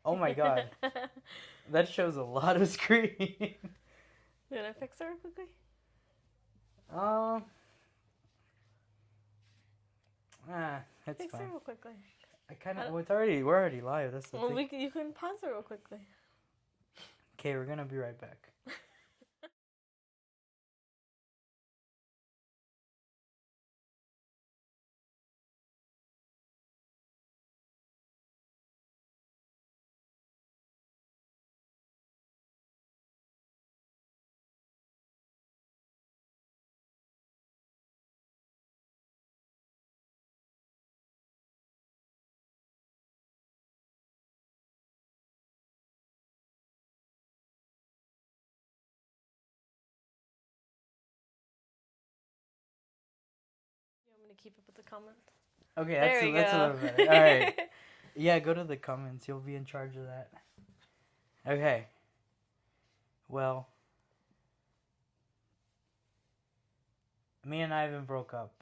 Oh my god. That shows a lot of screen. Did I fix her quickly? um, it's Fix her fine. real quickly. I kind I of. don't- Well, we're already live. That's the Well, thing. you can pause her real quickly. Okay, we're gonna be right back. I'm gonna keep up with the comments. Okay, There we that's a go. little better. All right. Yeah, go to the comments. You'll be in charge of that. Okay. Well, me and Ivan broke up.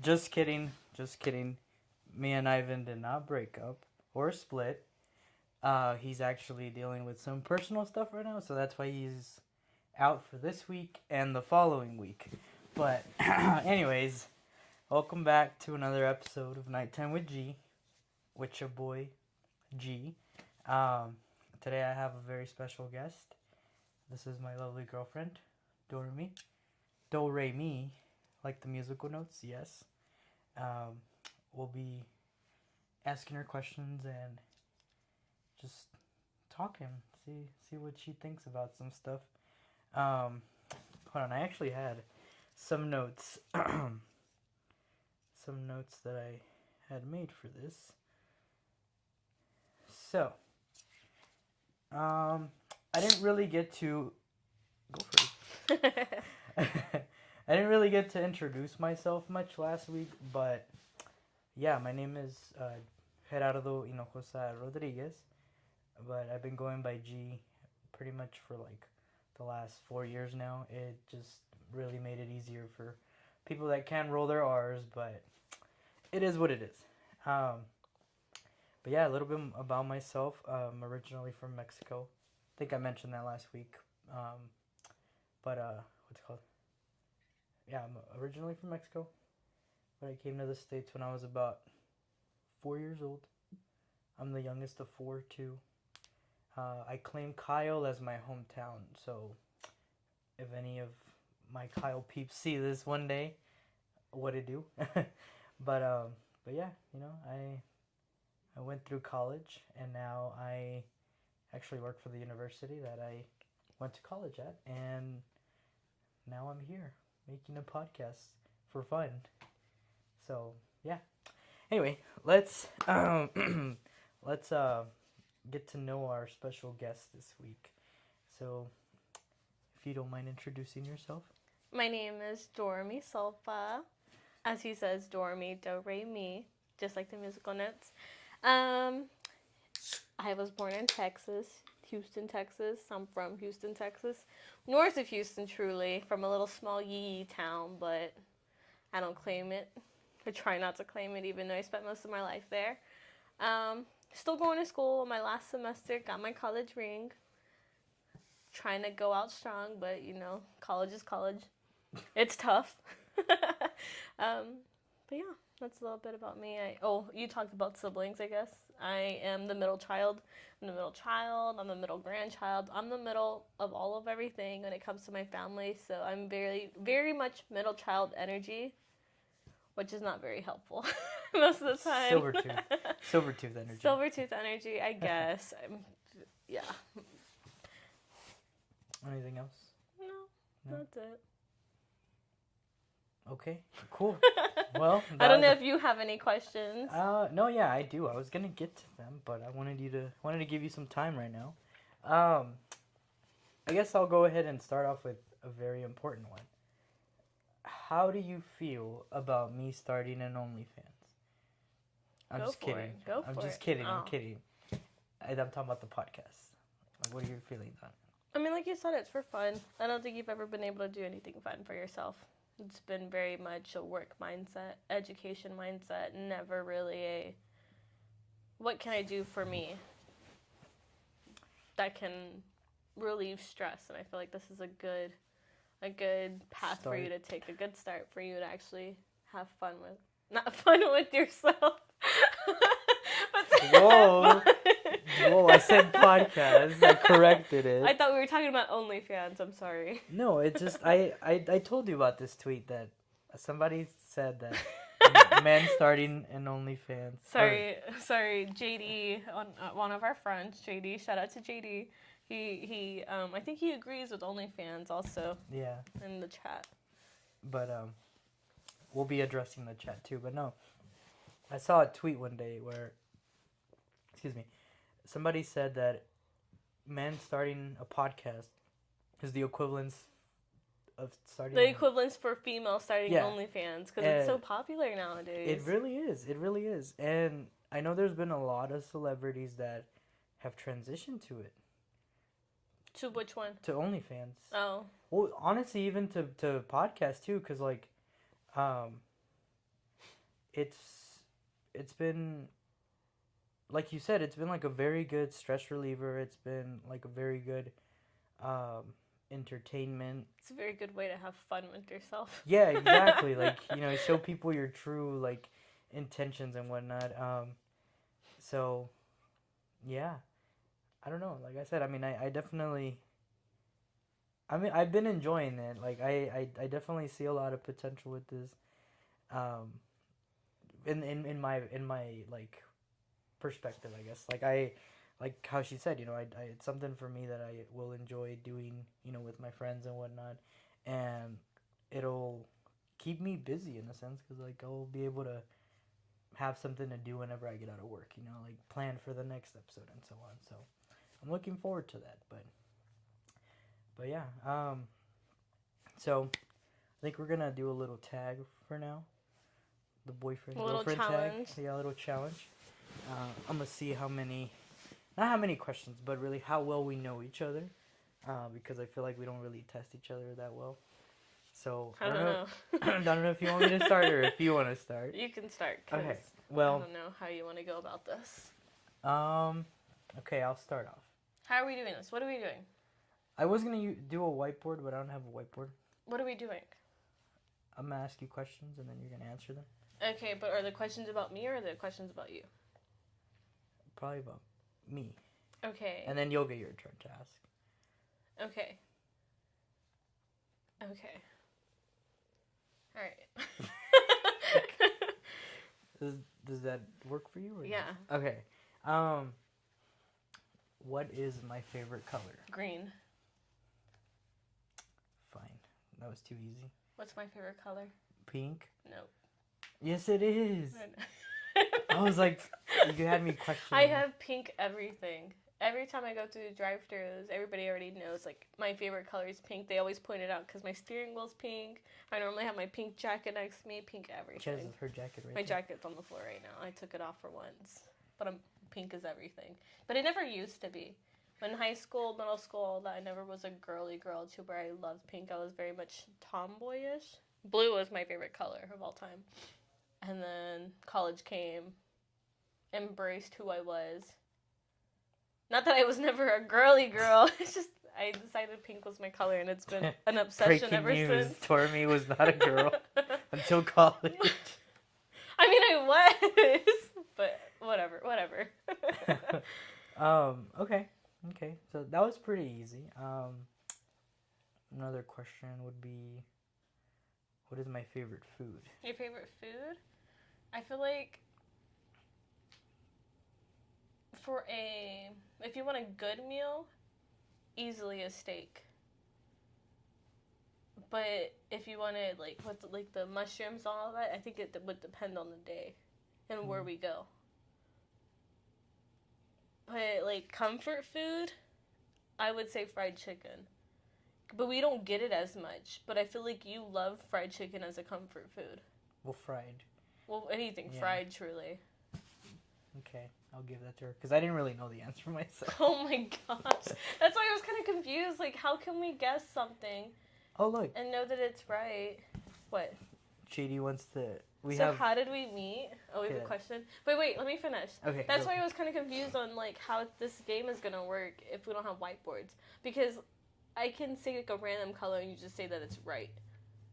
Just kidding. Just kidding. Me and Ivan did not break up or split. He's actually dealing with some personal stuff right now, so that's why he's out for this week and the following week. But, anyways, welcome back to another episode of Nighttime with G, with your boy G. Um, Today I have a very special guest. This is my lovely girlfriend, Doremi. Do Re Mi, like the musical notes, yes. Um, we'll be asking her questions and just talking, see what she thinks about some stuff. Um, Hold on, I actually had some notes, some notes that I had made for this. So, I didn't really get to go for it. I didn't really get to introduce myself much last week, but yeah, my name is Gerardo Hinojosa Rodriguez, but I've been going by G pretty much for like the last 4 years now. It just really made it easier for people that can roll their R's, but it is what it is. Um, but yeah, a little bit about myself. Originally from Mexico. I think I mentioned that last week. Um, but what's it called? Yeah, I'm originally from Mexico, but I came to the States when I was about 4 years old. I'm the youngest of four too. I claim Kyle as my hometown, so if any of my Kyle peeps see this one day, what it do? but um, but yeah, I went through college and now I actually work for the university that I went to college at, and now I'm here making a podcast for fun. So yeah. Anyway, let's let's get to know our special guest this week. So if you don't mind introducing yourself. My name is Dormi Solfa. As he says, Dormi, do, re, mi, just like the musical notes. Um, I was born in Texas, Houston, Texas. I'm from Houston, Texas. North of Houston, truly, from a little small yee town, but I don't claim it. I try not to claim it, even though I spent most of my life there. Still going to school. My last semester, got my college ring. Trying to go out strong, but college is college. It's tough. um, but yeah, that's a little bit about me. You talked about siblings, I guess. I am the middle child. I'm the middle child. I'm the middle grandchild. I'm the middle of all of everything when it comes to my family. So I'm very, very much middle child energy, which is not very helpful most of the time. Silver tooth energy. Silver tooth energy, I guess. Yeah. Anything else? No, that's it. Okay, cool. Well, I don't know if you have any questions. No, yeah, I do. I was gonna get to them, but I wanted to give you some time right now. I guess I'll go ahead and start off with a very important one. How do you feel about me starting an OnlyFans? I'm Go just for kidding. it. Go I'm for just it. kidding. I'm Oh. kidding. I'm talking about the podcast. Like, what are your feelings on it? I mean, like you said, it's for fun. I don't think you've ever been able to do anything fun for yourself. It's been very much a work mindset, education mindset, never really a what can I do for me that can relieve stress. And I feel like this is a good path for you to take, a good start for you to actually have fun with, not fun with yourself. But to Whoa. have fun. Whoa, I said podcast. I corrected it. I thought we were talking about OnlyFans. I'm sorry. No, it's just I told you about this tweet that somebody said that men starting an OnlyFans. Sorry, JD, one of our friends, JD. Shout out to JD. He I think he agrees with OnlyFans also Yeah, in the chat. but we'll be addressing the chat too. But no, I saw a tweet one day where, excuse me, somebody said that men starting a podcast is the equivalence of starting. The equivalence for female starting Yeah. OnlyFans because it's so popular nowadays. It really is. It really is. And I know there's been a lot of celebrities that have transitioned to it. To which one? To OnlyFans. Oh. Well, honestly, even to podcasts too, because like, it's been, like you said, it's been like a very good stress reliever. It's been like a very good, entertainment. It's a very good way to have fun with yourself. Yeah, exactly. Like, show people your true like intentions and whatnot. So, yeah. I don't know. Like I said, I mean, I definitely. I mean, I've been enjoying it. Like, I definitely see a lot of potential with this. In my like perspective, I guess. Like how she said, it's something for me that I will enjoy doing, with my friends and whatnot, and it'll keep me busy in a sense because like I'll be able to have something to do whenever I get out of work. Like plan for the next episode and so on. So. I'm looking forward to that, but yeah. So I think we're gonna do a little tag for now. The boyfriend girlfriend challenge. tag. Yeah, a little challenge. I'm gonna see not how many questions, but really how well we know each other. Because I feel like we don't really test each other that well. So I don't know. I don't know if you want me to start or if you want to start. You can start. 'Cause Okay. I Well. don't know how you want to go about this. Okay, I'll start off. How are we doing this? What are we doing? I was going to do a whiteboard, but I don't have a whiteboard. What are we doing? I'm going to ask you questions, and then you're going to answer them. Okay, but are the questions about me or are the questions about you? Probably about me. Okay. And then you'll get your turn to ask. Okay. Okay. Alright. Does that work for you? Or Yeah. not? Okay. What is my favorite color? Green. Fine. That was too easy. What's my favorite color? Pink? No. Yes, it is. I was like, you had me questioning. I have pink everything. Every time I go through the drive-thrus, everybody already knows, like, my favorite color is pink. They always point it out because my steering wheel's pink. I normally have my pink jacket next to me, pink everything. She has her jacket right My there. jacket's on the floor right now. I took it off for once. But pink is everything. But it never used to be. In high school, middle school, all that, I never was a girly girl to where I loved pink. I was very much tomboyish. Blue was my favorite color of all time. And then college came, embraced who I was. Not that I was never a girly girl. It's just I decided pink was my color, and it's been an obsession Breaking ever news. since. Stormy was not a girl until college. I mean, I was, but whatever. Okay. So that was pretty easy. Another question would be, what is my favorite food? Your favorite food? I feel like if you want a good meal, easily a steak. But if you wanted with the mushrooms and all that, I think it would depend on the day and where we go. But comfort food, I would say fried chicken. But we don't get it as much. But I feel like you love fried chicken as a comfort food. Well, fried. Well, anything Yeah. fried, truly. Okay, I'll give that to her because I didn't really know the answer myself. Oh my gosh. That's why I was kind of confused. Like, how can we guess something Oh look, and know that it's right? What? JD wants to. How did we meet? Oh, we have a question. But wait, let me finish. Okay. That's why I was kind of confused on like how this game is gonna work if we don't have whiteboards. Because I can say like a random color and you just say that it's right.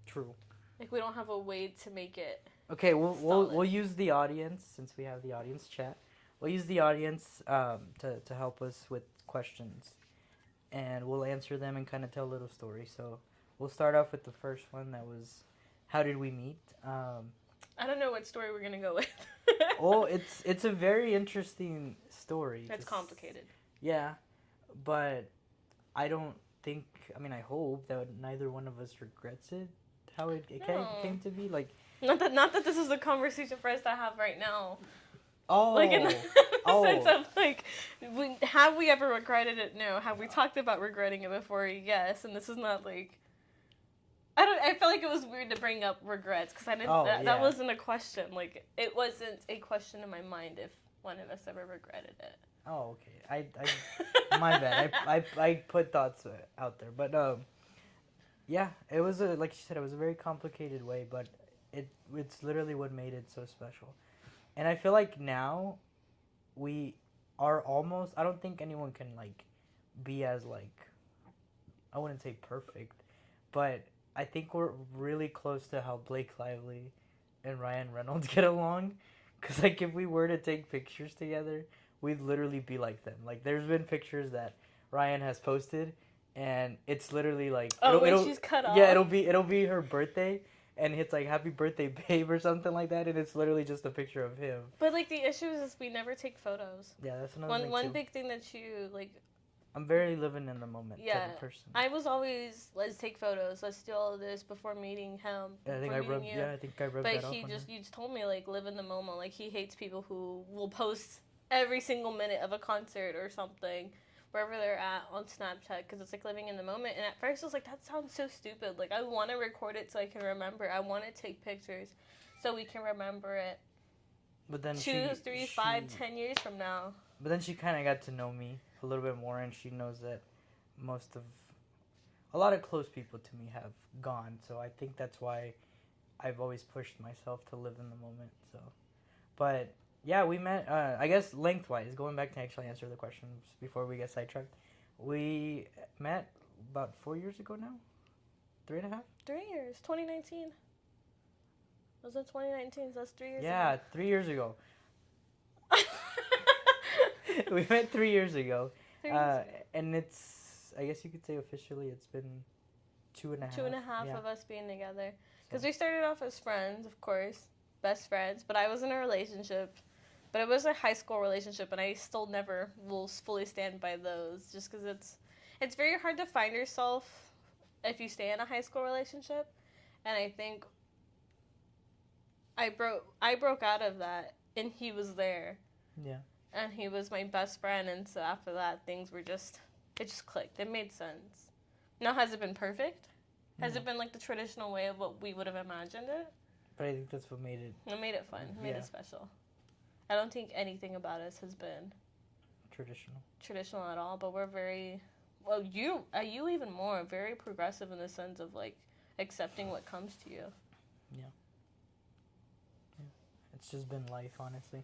True. Like we don't have a way to make it. Okay, we'll use the audience since we have the audience chat. We'll use the audience to help us with questions, and we'll answer them and kind of tell a little story. So we'll start off with the first one that was, how did we meet? I don't know what story we're gonna go with. Oh, it's a very interesting story. It's complicated. Yeah, but I don't think. I mean, I hope that neither one of us regrets it. How it came to be like. Not that this is a conversation for us to have right now. Oh, like in the sense of like, have we ever regretted it? No. Have we talked about regretting it before? Yes. And this is not like. I felt like it was weird to bring up regrets because I didn't. That wasn't a question. Like it wasn't a question in my mind if one of us ever regretted it. Oh, okay. I my bad. I put thoughts out there, but yeah, it was like she said, it was a very complicated way, but it's literally what made it so special. And I feel like now we are almost. I don't think anyone can like be as like. I wouldn't say perfect, but I think we're really close to how Blake Lively and Ryan Reynolds get along. Cause like if we were to take pictures together, we'd literally be like them. Like there's been pictures that Ryan has posted, and it's literally like when she's cut off. Yeah, it'll be her birthday, and it's like happy birthday babe or something like that, and it's literally just a picture of him. But like the issue is we never take photos. Yeah, that's another thing one too. big thing that you like. I'm very living in the moment type of person. I was always let's take photos, let's do all of this before meeting him. I think I rubbed that off. But you just told me like live in the moment. Like he hates people who will post every single minute of a concert or something wherever they're at on Snapchat because it's like living in the moment. And at first I was like, that sounds so stupid. Like I want to record it so I can remember. I want to take pictures so we can remember it. But then 2, 3, 5, 10 years from now. But then she kind of got to know me a little bit more, and she knows that a lot of close people to me have gone. So I think that's why I've always pushed myself to live in the moment. So, but yeah, we met. I guess lengthwise, going back to actually answer the questions before we get sidetracked, we met about 4 years ago now, 3.5. 3 years, 2019. Was it 2019? So that's 3 years. Yeah, ago. 3 years ago. We met 3 years ago. And it's, I guess you could say officially, it's been 2.5. 2.5 of us being together. Because we started off as friends, of course, best friends. But I was in a relationship. But it was a high school relationship, and I still never will fully stand by those. Just because it's very hard to find yourself if you stay in a high school relationship. And I think I broke out of that, and he was there. Yeah. And he was my best friend, and so after that, it just clicked. It made sense. Now, has it been perfect? Has it been like the traditional way of what we would have imagined it? But I think that's what made it... It made it fun. It made it special. I don't think anything about us has been... Traditional at all, but we're very... Well, you even more, very progressive in the sense of, like, accepting what comes to you. Yeah. It's just been life, honestly.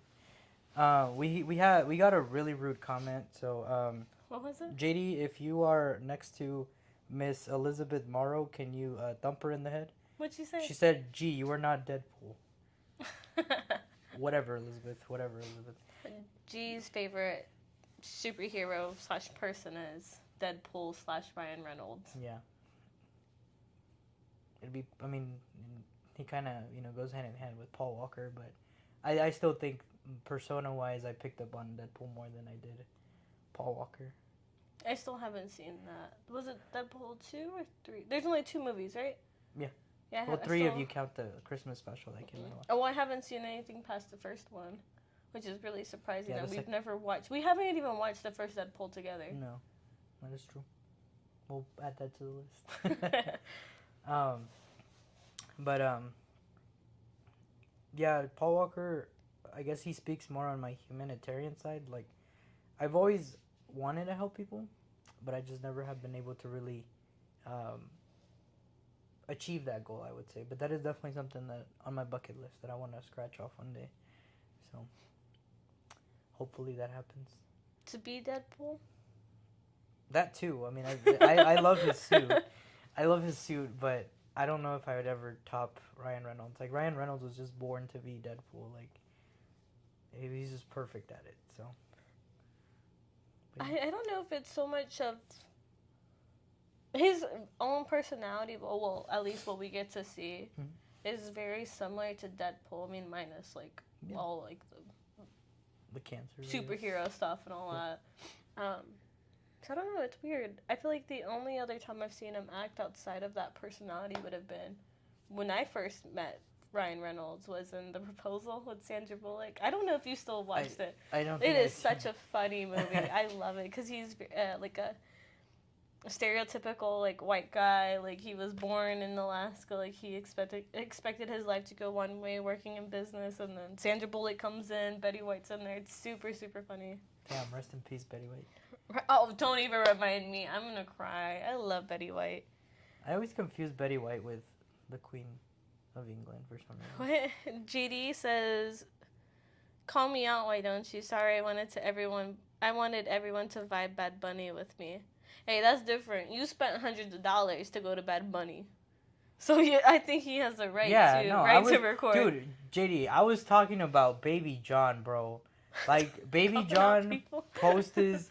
We got a really rude comment. So what was it? JD, if you are next to Miss Elizabeth Morrow, can you thump her in the head? What'd she say? She said, "Gee, you are not Deadpool." Whatever, Elizabeth. G's favorite superhero / person is Deadpool / Ryan Reynolds. Yeah. It'd be. I mean, he kind of goes hand in hand with Paul Walker, but I still think persona-wise, I picked up on Deadpool more than I did Paul Walker. I still haven't seen that. Was it Deadpool 2 or 3? There's only 2 movies, right? Yeah. Yeah. Well, 3 if you count the Christmas special that came out. Oh, I haven't seen anything past the first one, which is really surprising that we've never watched. We haven't even watched the first Deadpool together. No, that is true. We'll add that to the list. But yeah, Paul Walker. I guess he speaks more on my humanitarian side. Like, I've always wanted to help people, but I just never have been able to really achieve that goal, I would say. But that is definitely something that on my bucket list that I want to scratch off one day. So hopefully that happens. To be Deadpool? That too. I mean, I love his suit. I love his suit, but I don't know if I would ever top Ryan Reynolds. Like, Ryan Reynolds was just born to be Deadpool. Like, he's just perfect at it. So I don't know if it's so much of his own personality, well, at least what we get to see, is very similar to Deadpool. I mean, minus, like, all, like, the cancer. superhero stuff and all that. So I don't know, it's weird. I feel like the only other time I've seen him act outside of that personality would have been when I first met Ryan Reynolds was in The Proposal with Sandra Bullock. I don't know if you still watched it. I don't. It is such a funny movie. I love it because he's like a stereotypical like white guy. Like he was born in Alaska. Like he expected his life to go one way, working in business, and then Sandra Bullock comes in. Betty White's in there. It's super super funny. Damn, rest in peace, Betty White. Oh, don't even remind me. I'm gonna cry. I love Betty White. I always confuse Betty White with the Queen of England for some reason. What? GD says, "Call me out, why don't you? Sorry, I wanted everyone to vibe Bad Bunny with me." Hey, that's different. You spent hundreds of dollars to go to Bad Bunny, so yeah, I think he has the right to record. Dude, JD, I was talking about Baby John, bro. Like Baby John posts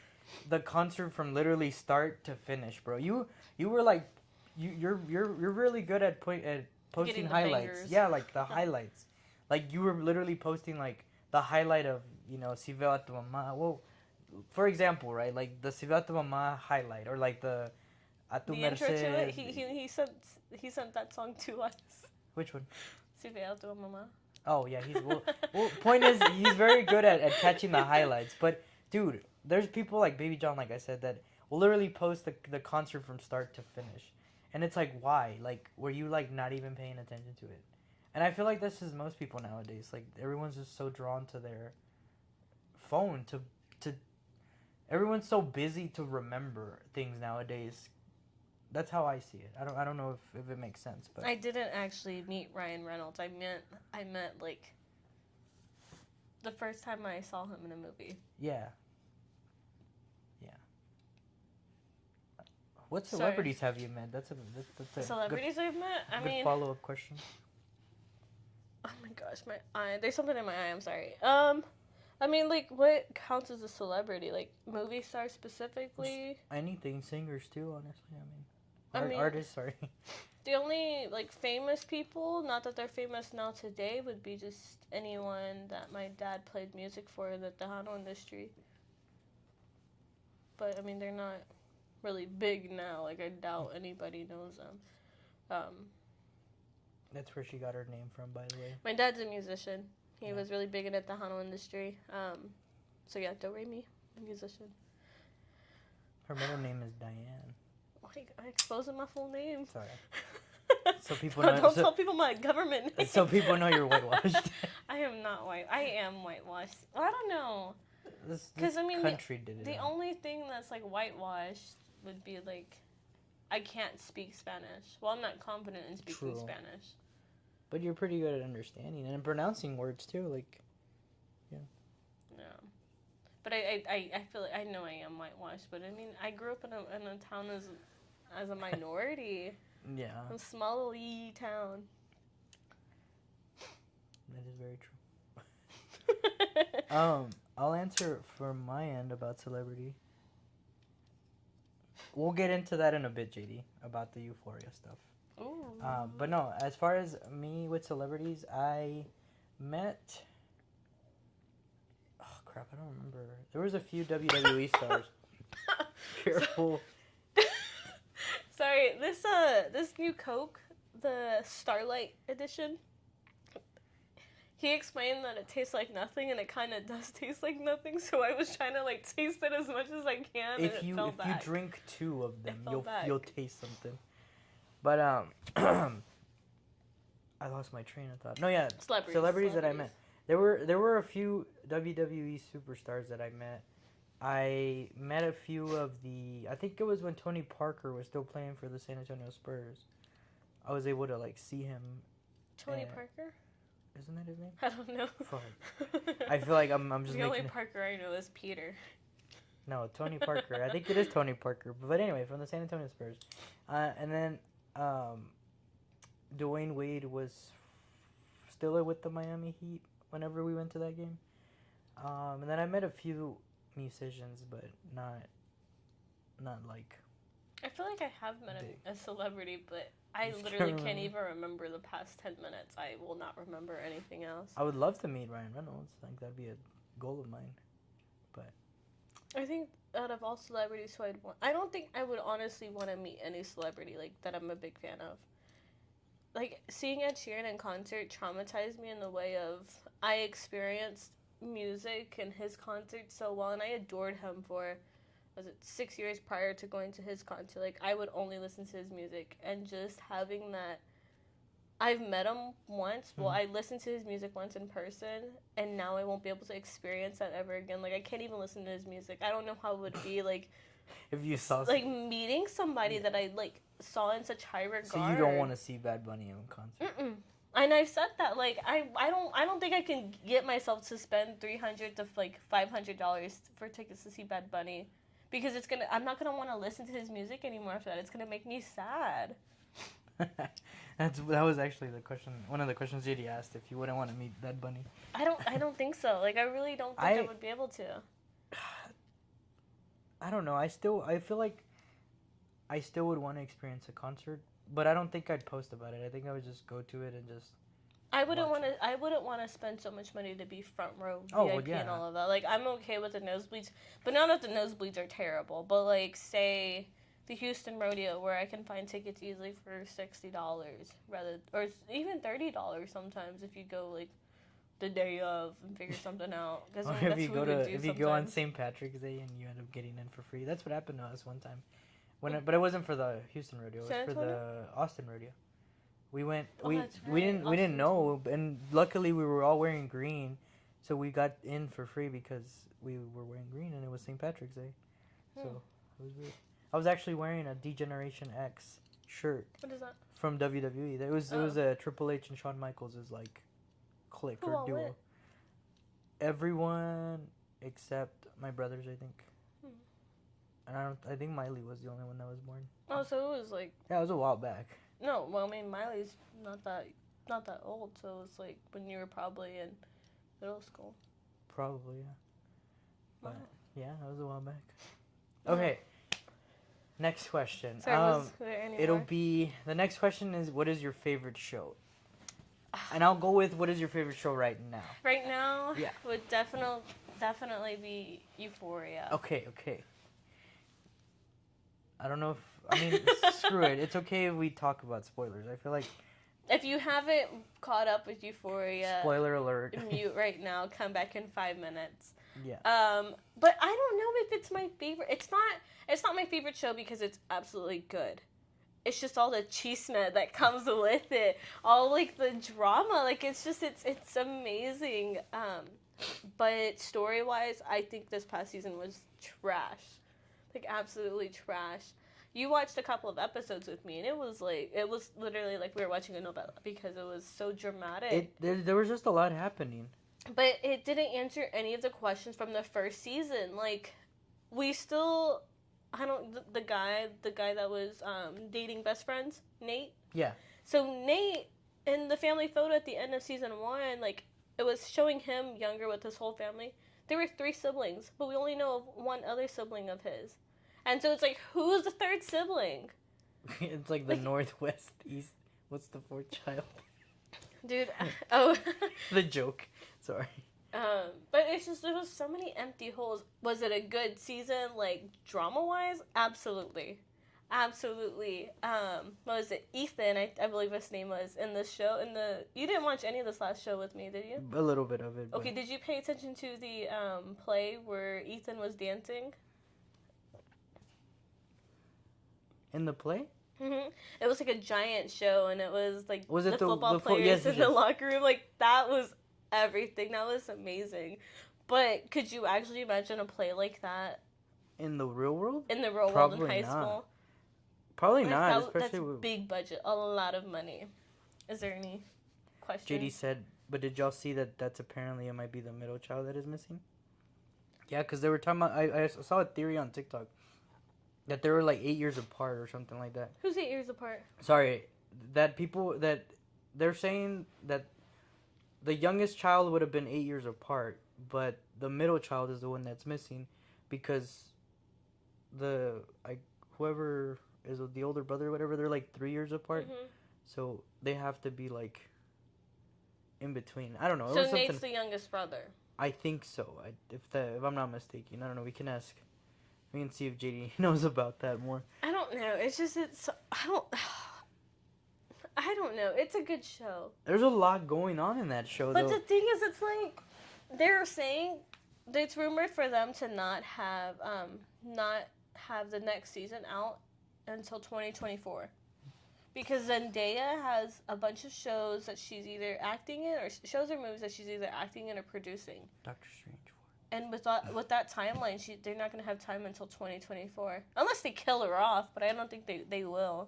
the concert from literally start to finish, bro. You were like, you're really good at posting highlights. Bangers. Yeah, like the highlights. Like you were literally posting like the highlight of, you know, Si Veo a tu mamá. Well, for example, right? Like the Si Veo a tu mamá highlight, or like the A tu the merced. Intro to it. He sent that song to us. Which one? Si Veo a tu mamá. Oh yeah, he's well. Point is, he's very good at catching the highlights. But dude, there's people like Baby John, like I said, that will literally post the concert from start to finish, and it's like, why? Like, were you like not even paying attention to it? And I feel like this is most people nowadays. Like everyone's just so drawn to their phone to everyone's so busy to remember things nowadays. That's how I see it. I don't know if it makes sense, but I didn't actually meet Ryan Reynolds. I met like the first time I saw him in a movie. yeah. What celebrities have you met? That's a Celebrities I've met? I good mean, follow-up question. oh my gosh, my eye. There's something in my eye. I'm sorry. I mean, like, what counts as a celebrity? Like, movie stars specifically? Anything, singers too, honestly. I mean, I mean, artists, sorry. The only, like, famous people, not that they're famous now today, would be just anyone that my dad played music for in the Tejano industry. But, I mean, they're not really big now. Like, I doubt anybody knows them. That's where she got her name from, by the way. My dad's a musician. He Yeah. was really big in the Tejano industry. So, yeah, Do Re Mi, musician. Her middle name is Diane. Like, I exposing my full name. Sorry. So people know. Don't tell people my government name. So people know you're whitewashed. I am not white. I am whitewashed. Well, I don't know. This 'Cause, I mean, country did it. The only thing that's like whitewashed would be like, I can't speak Spanish. Well, I'm not confident in speaking True. Spanish. But you're pretty good at understanding and pronouncing words too. Like, Yeah. But I feel like I know I am whitewashed. But I mean, I grew up in a town as a minority. yeah, A small little town. that is very true. I'll answer from my end about celebrity. We'll get into that in a bit, JD, about the Euphoria stuff. Ooh. But no, as far as me with celebrities, I met. Oh crap! I don't remember. There was a few WWE stars. Careful. Sorry, this new Coke, the Starlight edition. He explained that it tastes like nothing, and it kind of does taste like nothing. So I was trying to like taste it as much as I can. If and you drink 2 of them, you'll taste something. But I lost my train of thought. No, yeah, celebrities that I met. There were a few WWE superstars that I met. I met a few of the. I think it was when Tony Parker was still playing for the San Antonio Spurs. I was able to like see him. Tony Parker? Isn't that his name? I don't know. Fuck. I feel like I'm just the making. only Parker I know is Peter. No, Tony Parker. I think it is Tony Parker. But anyway, from the San Antonio Spurs. And then Dwayne Wade was still with the Miami Heat whenever we went to that game. And then I met a few musicians, but not like. I feel like I have met big. a celebrity, but I You literally can't can't even remember the past 10 minutes. I will not remember anything else. I would love to meet Ryan Reynolds. Like that'd be a goal of mine. I think out of all celebrities who I'd want, I don't think I would honestly want to meet any celebrity like that I'm a big fan of. Like seeing Ed Sheeran in concert traumatized me in the way of I experienced music and his concert so well, and I adored him for, was it 6 years prior to going to his concert. Like I would only listen to his music, and just having that. I've met him once. Well, I listened to his music once in person, and now I won't be able to experience that ever again. Like, I can't even listen to his music. I don't know how it would be, like... If you saw... Like, meeting somebody that I, like, saw in such high regard. So you don't want to see Bad Bunny in concert? Mm-mm. And I've said that. Like, I don't think I can get myself to spend $300 to, like, $500 for tickets to see Bad Bunny. Because I'm not gonna want to listen to his music anymore after that. It's gonna make me sad. That was actually the question. One of the questions JD asked, if you wouldn't want to meet Bad Bunny. I don't think so. Like I really don't think I would be able to. I don't know. I feel like I still would want to experience a concert, but I don't think I'd post about it. I think I would just go to it and just. I wouldn't want to spend so much money to be front row VIP and all of that. Like I'm okay with the nosebleeds, but not that the nosebleeds are terrible. But like say. The Houston Rodeo, where I can find tickets easily for $60 or even $30 sometimes if you go like the day of and figure something out. Because if you go on St. Patrick's Day and you end up getting in for free, that's what happened to us one time. But it wasn't for the Houston Rodeo; it was for the Austin Rodeo. We went. We didn't know, and luckily we were all wearing green, so we got in for free because we were wearing green, and it was St. Patrick's Day, so it was weird. I was actually wearing a D-Generation X shirt. What is that? From WWE. It was a Triple H and Shawn Michaels' like clique or duo. Went? Everyone except my brothers, I think. And I think Miley was the only one that was born. Oh, so it was like. Yeah, it was a while back. No, well, I mean Miley's not that old, so it was like when you were probably in middle school. Probably, yeah. But Wow. yeah, that was a while back. Okay. Next question. Sorry, was there any it'll more? be the next question is, what is your favorite show? And I'll go with, what is your favorite show right now? Right now, Yeah. would definitely be Euphoria. Okay. I don't know screw it. It's okay if we talk about spoilers. I feel like If you haven't caught up with Euphoria, spoiler alert. mute right now. Come back in 5 minutes. Yeah. But I don't know if it's my favorite. It's not my favorite show because it's absolutely good. It's just all the chisme that comes with it. All like the drama. Like it's amazing. But story-wise, I think this past season was trash. Like absolutely trash. You watched a couple of episodes with me, and it was literally like we were watching a novela because it was so dramatic. There was just a lot happening. But it didn't answer any of the questions from the first season. Like, we still, the guy that was dating best friends, Nate. Yeah. So Nate, in the family photo at the end of season 1, like, it was showing him younger with his whole family. There were 3 siblings, but we only know of one other sibling of his. And so it's like, who's the third sibling? It's like the Northwest East. What's the 4th child? Dude, oh. The joke. Sorry. But it's just, there was so many empty holes. Was it a good season, like, drama-wise? Absolutely. What was it? Ethan, I believe his name was, in this show. You didn't watch any of this last show with me, did you? A little bit of it. Okay, did you pay attention to the play where Ethan was dancing? In the play? Mm-hmm. It was like a giant show, and it was like Was it the football players yes, in the locker room. Like, that was everything. That was amazing. But could you actually imagine a play like that In the real world? in the real world in Probably high not. school? Probably Like, not, that's especially with big budget, a lot of money. Is there any questions? JD said. But did y'all see that? That's apparently it might be the middle child that is missing. Yeah, because they were talking about. I saw a theory on TikTok that they were like 8 years apart or something like that. Who's 8 years apart? Sorry, that people that they're saying that the youngest child would have been 8 years apart, but the middle child is the one that's missing because the whoever is the older brother or whatever, they're like 3 years apart. Mm-hmm. So they have to be like in between. I don't know. It So was Nate's something. the youngest brother. I think so. If I'm not mistaken, I don't know. We can ask. We can see if JD knows about that more. I don't know. It's just I don't know. It's a good show. There's a lot going on in that show, But though. the thing is, it's like they're saying it's rumored for them to not have the next season out until 2024. Because Zendaya has a bunch of shows that she's either acting in, or shows or movies that she's either acting in or producing. Doctor Strange. And with that timeline, they're not going to have time until 2024. Unless they kill her off, but I don't think they will.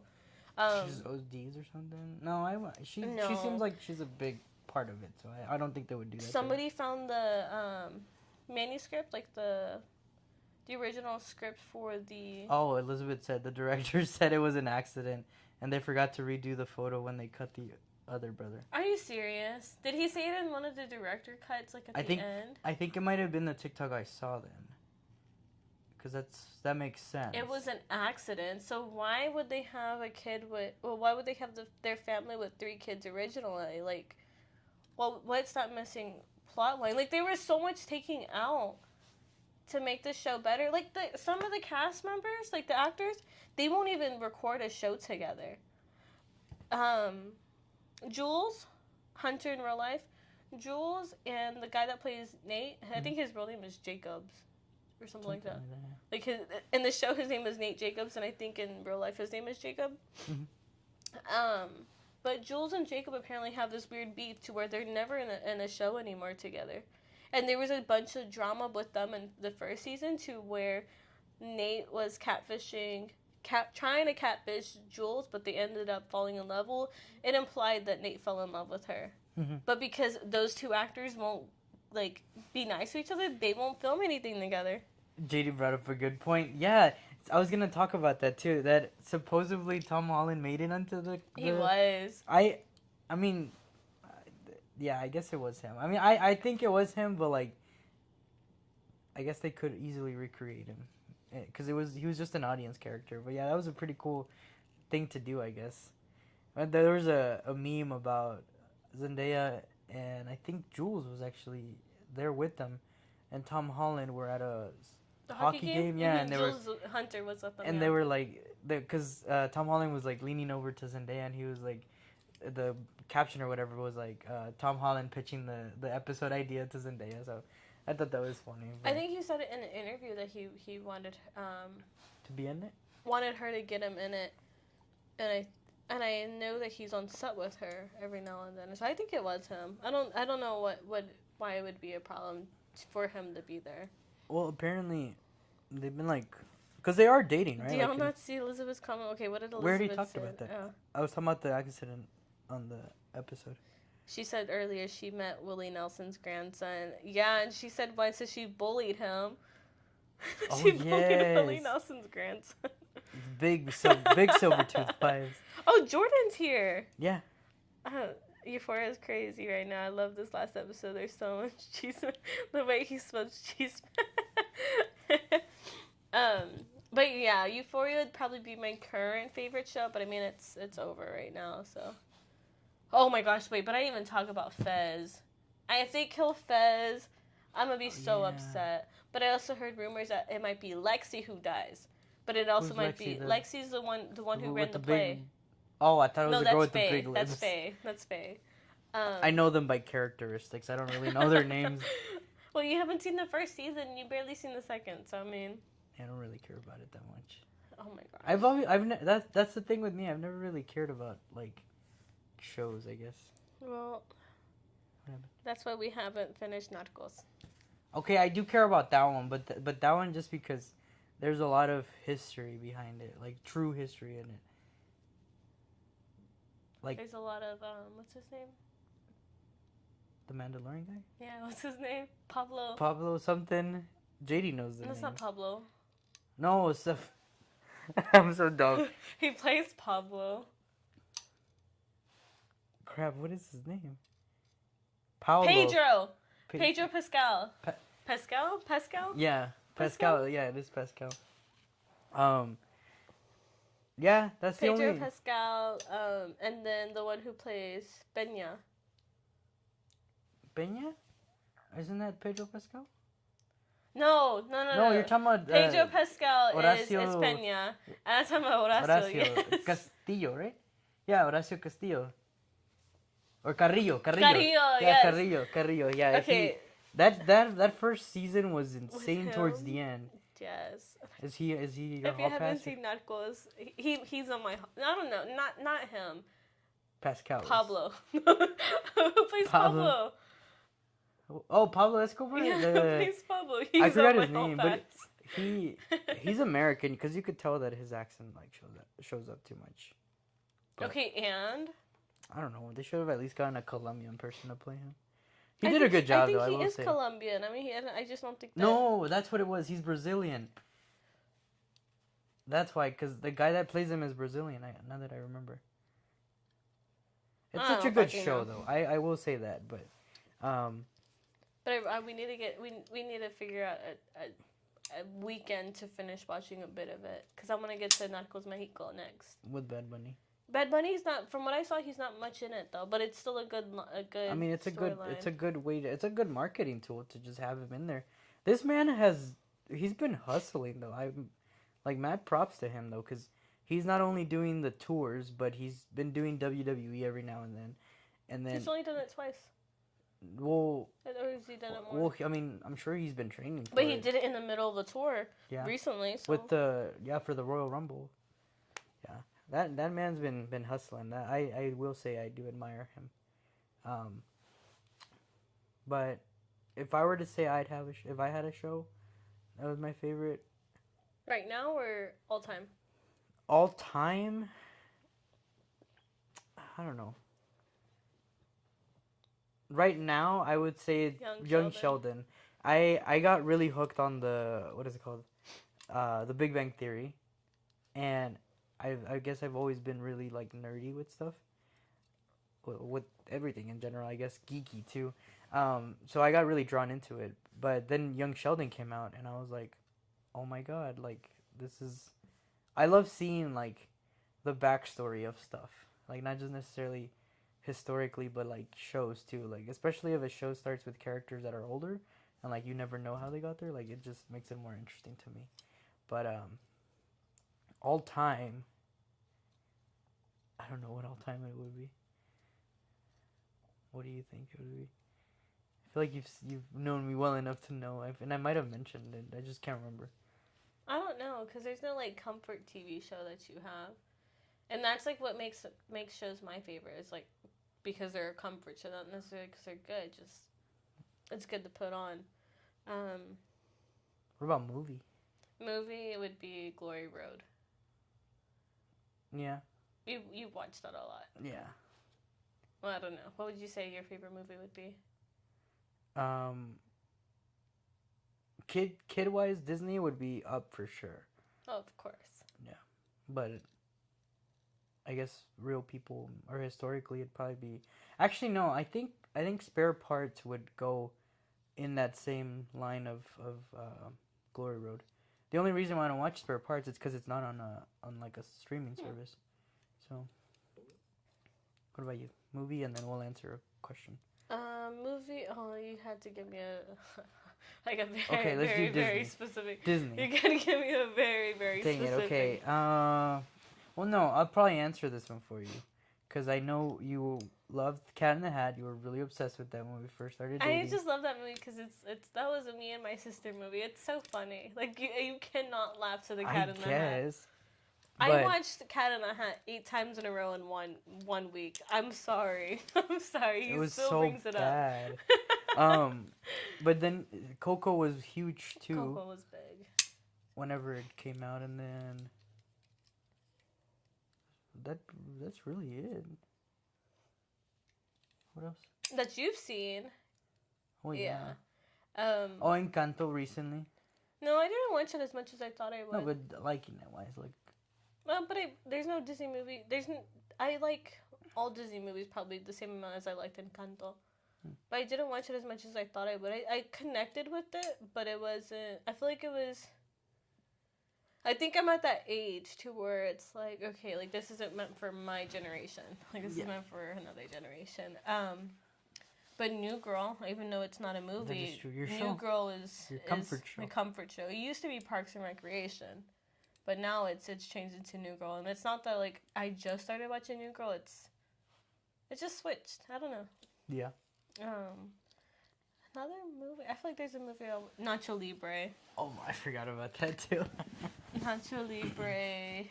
She's ODs or something? No, she No. seems like she's a big part of it, so I don't think they would do that. Somebody found the manuscript, like the original script for the... Oh, Elizabeth said, the director said it was an accident, and they forgot to redo the photo when they cut the other brother. Are you serious? Did he say it in one of the director cuts, like at the end? I think it might have been the TikTok I saw then. Because that makes sense. It was an accident. So why would they have a kid with... Well, why would they have their family with 3 kids originally? Like, well, what's that missing plot line? Like, there was so much taking out to make this show better. Like, some of the cast members, like the actors, they won't even record a show together. Jules, Hunter in real life, Jules and the guy that plays Nate, I think his real name is Jacobs or something like that. Like in the show his name is Nate Jacobs, and I think in real life his name is Jacob. Mhm. But Jules and Jacob apparently have this weird beef to where they're never in a show anymore together. And there was a bunch of drama with them in the first season to where Nate was trying to catfish Jules, but they ended up falling in love. Well, it implied that Nate fell in love with her. Mm-hmm. But because those two actors won't, like, be nice to each other, they won't film anything together. JD brought up a good point. Yeah, I was going to talk about that too. That supposedly Tom Holland made it onto the... He was. I mean... Yeah, I guess it was him. I mean, I think it was him, but, like... I guess they could easily recreate him. Because he was just an audience character. But yeah, that was a pretty cool thing to do, I guess. There was a meme about Zendaya, and I think Jules was actually there with them, and Tom Holland were at a hockey game. Yeah, and they were... Hunter was with them, and they were like... Because Tom Holland was, like, leaning over to Zendaya, and he was, like... The caption or whatever was, like, Tom Holland pitching the episode idea to Zendaya, so... I thought that was funny. I think he said it in an interview that he wanted to be in it. Wanted her to get him in it, and I know that he's on set with her every now and then. So I think it was him. I don't know why it would be a problem for him to be there. Well, apparently, they've been like, because they are dating, right? Do y'all not see Elizabeth's comment? Okay, what did Elizabeth say? We already talked about that. Oh. I was talking about the accident on the episode. She said earlier she met Willie Nelson's grandson. Yeah, and she said once that she bullied him. She bullied Willie Nelson's grandson. Big Silvertooth vibes. Oh, Jordan's here. Yeah. Euphoria is crazy right now. I love this last episode. There's so much cheese. The way he smokes cheese. But yeah, Euphoria would probably be my current favorite show. But I mean, it's over right now, so. Oh my gosh, wait, but I didn't even talk about Fez. If they kill Fez, I'm gonna be so upset. But I also heard rumors that it might be Lexi who dies. But it also might be... Lexi's the one who ran the play. Oh, I thought it was the girl with the big lips. That's Faye. I know them by characteristics. I don't really know their names. Well, you haven't seen the first season. You've barely seen the second, so I mean... I don't really care about it that much. Oh my god. That's the thing with me. I've never really cared about, like... shows, I guess. Well, happened? That's why we haven't finished Narcos. Okay, I do care about that one, but that one just because there's a lot of history behind it, like true history in it. Like There's a lot of what's his name? the Mandalorian guy, Yeah, what's his name? Pablo. Pablo something. JD knows the No, it's name. not Pablo. No, it's I'm so dumb. He plays Pablo. Crap, what is his name? Paulo. Pedro. Pe- Pedro Pascal. Pa- Pascal? Pascal? Yeah, Pascal? Pascal. Yeah, it is Pascal. Yeah, that's the Pedro only. Pascal, and then the one who plays Benya. Peña? Isn't that Pedro Pascal? No. No, you're talking about Pedro Pascal is Horacio- Peña. And I'm talking about Horacio. Horacio Yes. Castillo, right? Yeah, Horacio Castillo. Or Carrillo. Carrillo, Yeah, yes. Carrillo. Yeah. Okay. That first season was insane towards him? the end. Yes. Is he your If you hall haven't pass? seen Narcos, he's on my. I don't know. Not him. Pascal. is. Pablo. Who plays Pablo. Pablo? Oh, Pablo Escobar. Yeah, The- who plays Pablo? He's forgot on his my hall name, but pass. he's American because you could tell that his accent like shows up too much. But Okay, and I don't know. They should have at least gotten a Colombian person to play him. He I did a think good job, though. I I think will he is say. Colombian. I mean, I just don't think that. No, that's what it was. He's Brazilian. That's why, because the guy that plays him is Brazilian. Now that I remember. It's I such a don't good fucking show, know. though. I will say that, but But we need to we need to figure out a weekend to finish watching a bit of it because I want to get to Narcos Mexico next. with Bad Bunny. Bad Bunny's not, from what I saw, he's not much in it though, but it's still a good. I mean, it's a storyline. good way it's a good marketing tool to just have him in there. This man he's been hustling though. I'm like mad props to him though, because he's not only doing the tours, but he's been doing WWE every now and then. And then, He's only done it twice. well, Or has he done it more? I mean, I'm sure he's been training for But it. he did it in the middle of the tour Yeah. recently. So. With for the Royal Rumble. Yeah. That man's been hustling. That I will say I do admire him. But if I were to say if I had a show that was my favorite Right now or all time? all time, I don't know. Right now, I would say Young Sheldon. I got really hooked on the what is it called, the Big Bang Theory, and I guess I've always been really like nerdy with stuff, with everything in general. I guess geeky too. So I got really drawn into it. But then Young Sheldon came out, and I was like, oh my god, like this is. I love seeing like the backstory of stuff, like not just necessarily historically, but like shows too. Like especially if a show starts with characters that are older, and like you never know how they got there. Like it just makes it more interesting to me. But all time, I don't know what all time it would be. What do you think it would be? I feel like you've known me well enough to know, and I might have mentioned it. I just can't remember. I don't know, because there's no like comfort TV show that you have, and that's like what makes shows my favorite. It's like because they're a comfort show, not necessarily because they're good. Just it's good to put on. What about movie? Movie, it would be Glory Road. Yeah. You watched that a lot. Yeah. Well, I don't know. What would you say your favorite movie would be? Kid wise, Disney would be up for sure. Oh, of course. But I guess real people or historically it'd probably be. Actually, no. I think Spare Parts would go in that same line of Glory Road. The only reason why I don't watch Spare Parts is because it's not on like a streaming service. So, what about you? Movie, and then we'll answer a question. Movie. Oh, you had to give me a like a very Okay, let's very do Disney. very specific. Disney. You gotta give me a very very Dang specific. it. Okay. Well, no, I'll probably answer this one for you, because I know you loved Cat in the Hat. You were really obsessed with that when we first started dating. I just love that movie because it's that was a me and my sister movie. It's so funny. Like you cannot laugh to the Cat in the Hat. guess. I watched Cat in the Hat 8 times in a row in one week. I'm sorry. I'm sorry. it was still so brings it bad. up. But then Coco was huge too. Coco was big. Whenever it came out, and then that's really it. What else? That you've seen. Oh yeah. Oh, Encanto recently. No, I didn't watch it as much as I thought I would. No, but liking it wise, like. But there's no Disney movie. I like all Disney movies probably the same amount as I liked Encanto. But I didn't watch it as much as I thought I would. I connected with it, but it wasn't. I feel like it was. I think I'm at that age to where it's like, okay, like this isn't meant for my generation. Like this is meant for another generation. But New Girl, even though it's not a movie, that is true. Your New show. Girl is comfort show. my comfort show. It used to be Parks and Recreation, but now it's changed into New Girl, and it's not that like I just started watching New Girl. It just switched. I don't know. Yeah. Another movie. I feel like there's a movie Nacho Libre. Oh, I forgot about that too. Nacho Libre.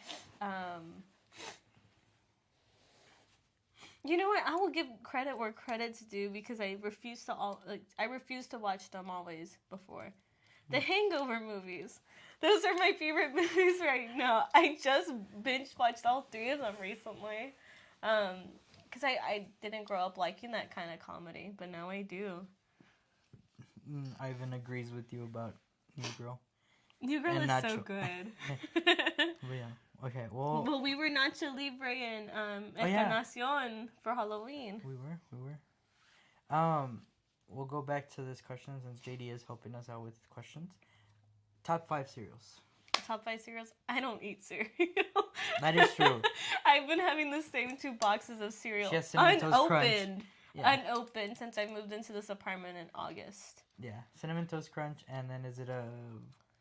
You know what? I will give credit where credit's due because I refuse to watch them always before. The Hangover movies. Those are my favorite movies right now. I just binge watched all 3 of them recently. Because I didn't grow up liking that kind of comedy, but now I do. Ivan agrees with you about New Girl. New Girl is so good. Yeah. Okay, well... Well, we were Nacho Libre and Encarnacion for Halloween. We were. We'll go back to this question since JD is helping us out with questions. Top 5 cereals. Top 5 cereals? I don't eat cereal. That is true. I've been having the same 2 boxes of cereal She has Cinnamon Toast Crunch. Unopened since I moved into this apartment in August. Yeah, Cinnamon Toast Crunch, and then is it a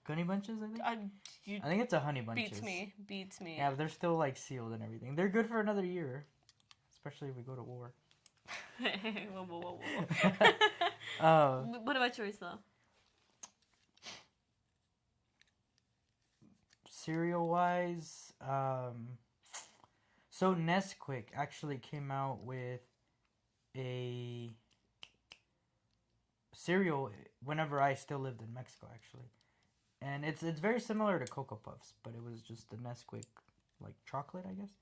Honey Bunches, I think? I think it's a Honey Bunches. Beats me. Yeah, but they're still, like, sealed and everything. They're good for another year, especially if we go to war. Whoa. What about yours, though? Cereal-wise, so Nesquik actually came out with a cereal whenever I still lived in Mexico, actually. And it's very similar to Cocoa Puffs, but it was just the Nesquik, like, chocolate, I guess.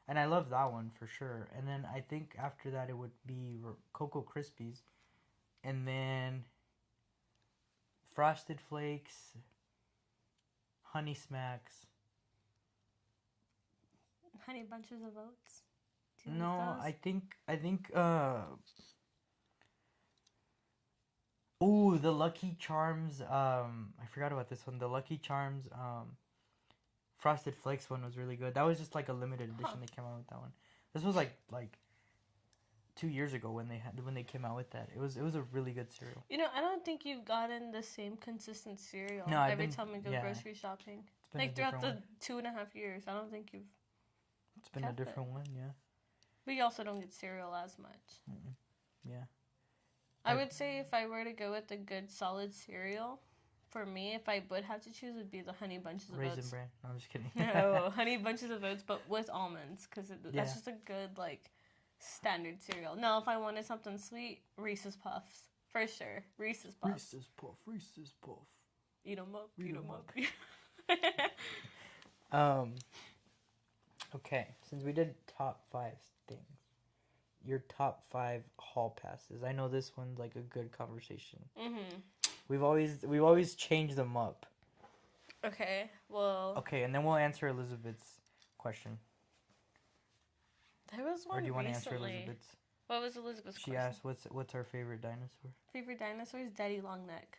And I love that one for sure. And then I think after that it would be Cocoa Krispies. And then Frosted Flakes, Honey Smacks. Honey Bunches of Oats? No, I think ooh, the Lucky Charms, I forgot about this one. The Lucky Charms, Frosted Flakes one was really good. That was just like a limited edition. They came out with that one. This was like 2 years ago when they came out with that. It was a really good cereal. You know, I don't think you've gotten the same consistent cereal every time we go grocery shopping. Like throughout the 2.5 years, I don't think you've. It's been a different one, yeah. We also don't get cereal as much. Yeah. I would say if I were to go with a good solid cereal, for me, if I would have to choose, it would be the Honey Bunches of Oats. Raisin Bran. No, I'm just kidding. No, Honey Bunches of Oats, but with almonds, because that's just a good, like, standard cereal. Now, if I wanted something sweet, Reese's Puffs. For sure. Reese's Puffs. Reese's Puff. Eat 'em up. Eat 'em up. Okay, since we did top 5 things, your top 5 hall passes. I know this one's like a good conversation. We've always changed them up. Okay, well. Okay, and then we'll answer Elizabeth's question. There was one Or do you want to recently. answer Elizabeth's? What was Elizabeth's question? She asked, "What's our favorite dinosaur?" Favorite dinosaur is Daddy Longneck.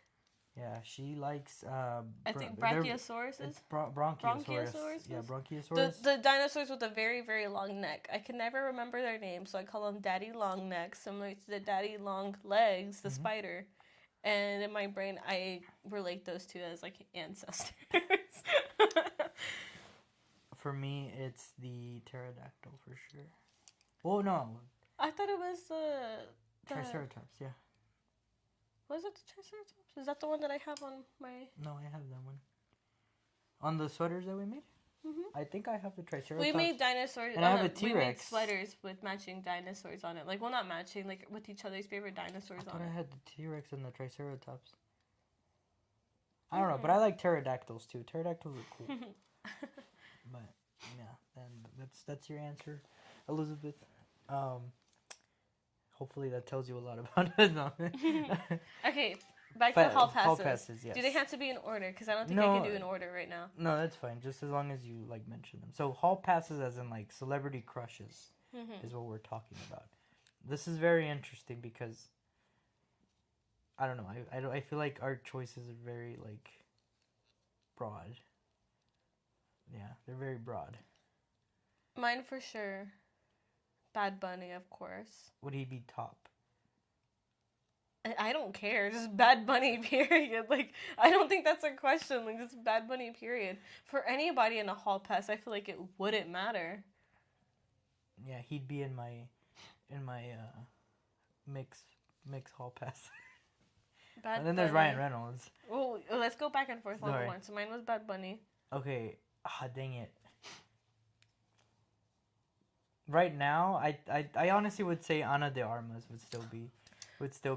Yeah, she likes. I think Brachiosaurus. It's Bronchiosaurus. Yeah, Bronchiosaurus. The dinosaurs with a very, very long neck. I can never remember their names, so I call them Daddy Long Neck, similar to the Daddy Long Legs, the spider. And in my brain, I relate those two as like ancestors. For me, it's the pterodactyl for sure. Oh no. I thought it was the Triceratops. Yeah. Was it the Triceratops? Is that the one that I have on my... No, I have that one. On the sweaters that we made? I think I have the Triceratops. We made dinosaurs. And I have a We made T-Rex. sweaters with matching dinosaurs on it. Like, well, not matching, like with each other's favorite dinosaurs I on thought I it. had the T-Rex and the Triceratops. I don't know, but I like pterodactyls too. Pterodactyls are cool. But yeah, and that's your answer, Elizabeth. Hopefully that tells you a lot about it. No. Okay, back to the hall passes. Hall passes, yes. Do they have to be in order? Because I don't think No. I can do in order right now. No, that's fine. Just as long as you like mention them. So hall passes, as in like celebrity crushes, is what we're talking about. This is very interesting because I don't know. I feel like our choices are very like broad. Yeah, they're very broad. Mine for sure. Bad Bunny, of course. Would he be top? I don't care. Just Bad Bunny, period. Like, I don't think that's a question. Like, just Bad Bunny, period. For anybody in a hall pass, I feel like it wouldn't matter. Yeah, he'd be in my mix hall pass. Bad And then there's Bunny. Ryan Reynolds. Oh, let's go back and forth one Sorry. by one. So mine was Bad Bunny. Okay, dang it. Right now, I honestly would say Ana de Armas would still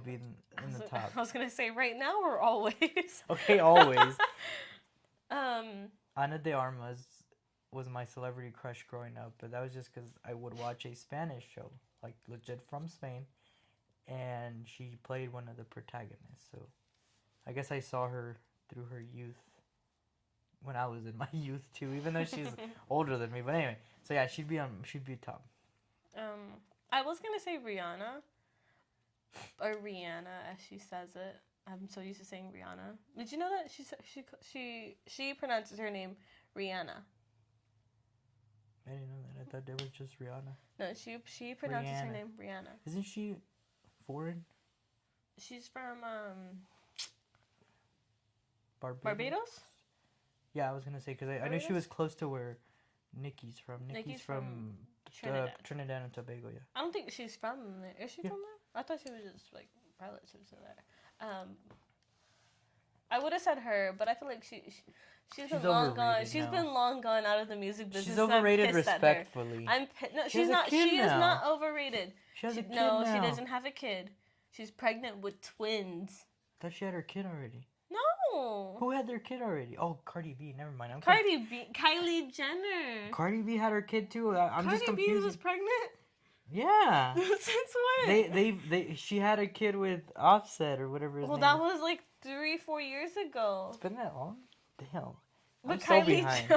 be in the top. I was gonna say right now or always. Okay, always. Um. Ana de Armas was my celebrity crush growing up, but that was just because I would watch a Spanish show, like legit from Spain, and she played one of the protagonists. So, I guess I saw her through her youth. When I was in my youth too, even though she's older than me. But anyway, so yeah, she'd be top. I was gonna say Rihanna, or Rihanna as she says it. I'm so used to saying Rihanna. Did you know that she pronounces her name Rihanna? I didn't know that. I thought it was just Rihanna. No, she pronounces her Rihanna. name Rihanna. Isn't she foreign? She's from Barbados? Barbados. Yeah, I was gonna say because I knew she was close to where Nikki's from. Nikki's from Trinidad and Tobago. Yeah. I don't think she's from there. Is she Yeah. from there? I thought she was just like relatives to there. I would have said her, but I feel like she's been long gone. overrated She's now. been long gone out of the music business. She's and I'm overrated pissed at her. respectfully. No, She she's has a not. kid She is now. not overrated. She has a kid No, now. she doesn't have a kid. She's pregnant with twins. I thought she had her kid already. No. Who had their kid already? Oh, Cardi B. Never mind. Kylie Jenner. Cardi B had her kid too. I'm just Cardi B confused. was pregnant. Yeah. Since when? She had a kid with Offset or whatever his Well, name that is. was like 3-4 years ago. It's been that long? Damn. But I'm so behind.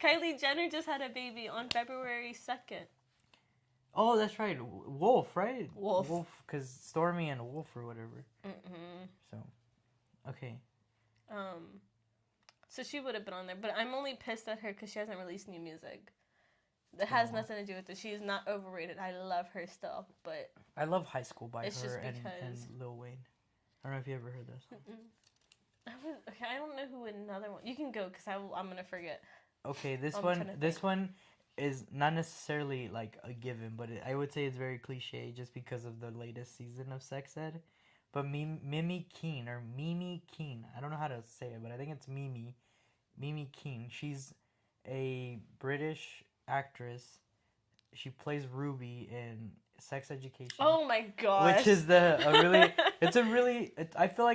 Kylie Jenner just had a baby on February 2nd. Oh, that's right. Wolf, right? Wolf. Because Stormy and Wolf or whatever. Mm-mm. So, okay. So she would have been on there, but I'm only pissed at her because she hasn't released new music. That has nothing to do with it. She is not overrated. I love her still, but I love High School by It's her just and because- Lil Wayne. I don't know if you ever heard that song. I don't know who another one. You can go because I'm gonna forget. Okay, this I'm trying to this one is not necessarily like a given, but I would say it's very cliche just because of the latest season of Sex Ed. But Mimi Keene, I don't know how to say it, but I think it's Mimi Keene. She's a British actress. She plays Ruby in Sex Education. Oh my gosh! Which is I feel like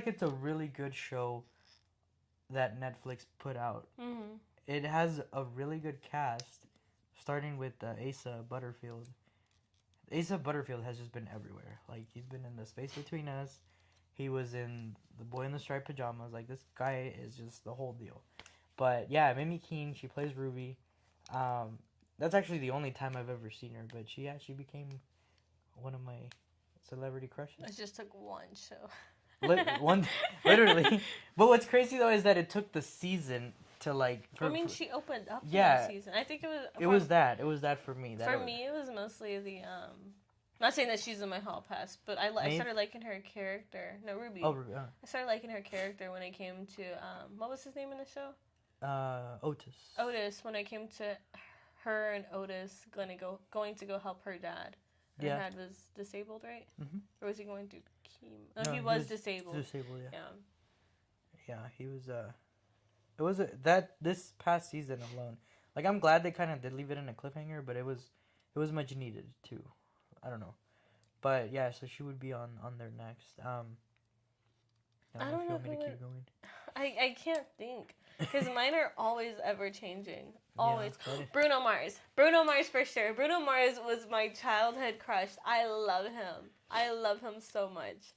it's a really good show that Netflix put out. Mm-hmm. It has a really good cast, starting with Asa Butterfield. Asa Butterfield has just been everywhere. Like, he's been in The Space Between Us. He was in The Boy in the Striped Pajamas. Like, this guy is just the whole deal. But yeah, Mimi Keene, she plays Ruby. That's actually the only time I've ever seen her. But she became one of my celebrity crushes. It just took one show. Literally. But what's crazy though is that it took the season to like. She opened up Yeah, the season. I think it was. It was that for me. For me, it was mostly the Not saying that she's in my hall pass, but I started liking her character. No, Ruby. Oh, Ruby. I started liking her character when it came to what was his name in the show? Otis. Otis. When it came to her and Otis going to go help her dad. Her dad was disabled, right? Mm-hmm. Or was he going through chemo? No, he was disabled. Disabled, yeah. Yeah, he was. It was this past season alone. Like, I'm glad they kind of did leave it in a cliffhanger, but it was much needed too. I don't know, but yeah, so she would be on there next. I don't know if you want me to keep going. I can't think because mine are always ever changing. Always. Yeah, Bruno Mars. Bruno Mars for sure. Bruno Mars was my childhood crush. I love him. I love him so much.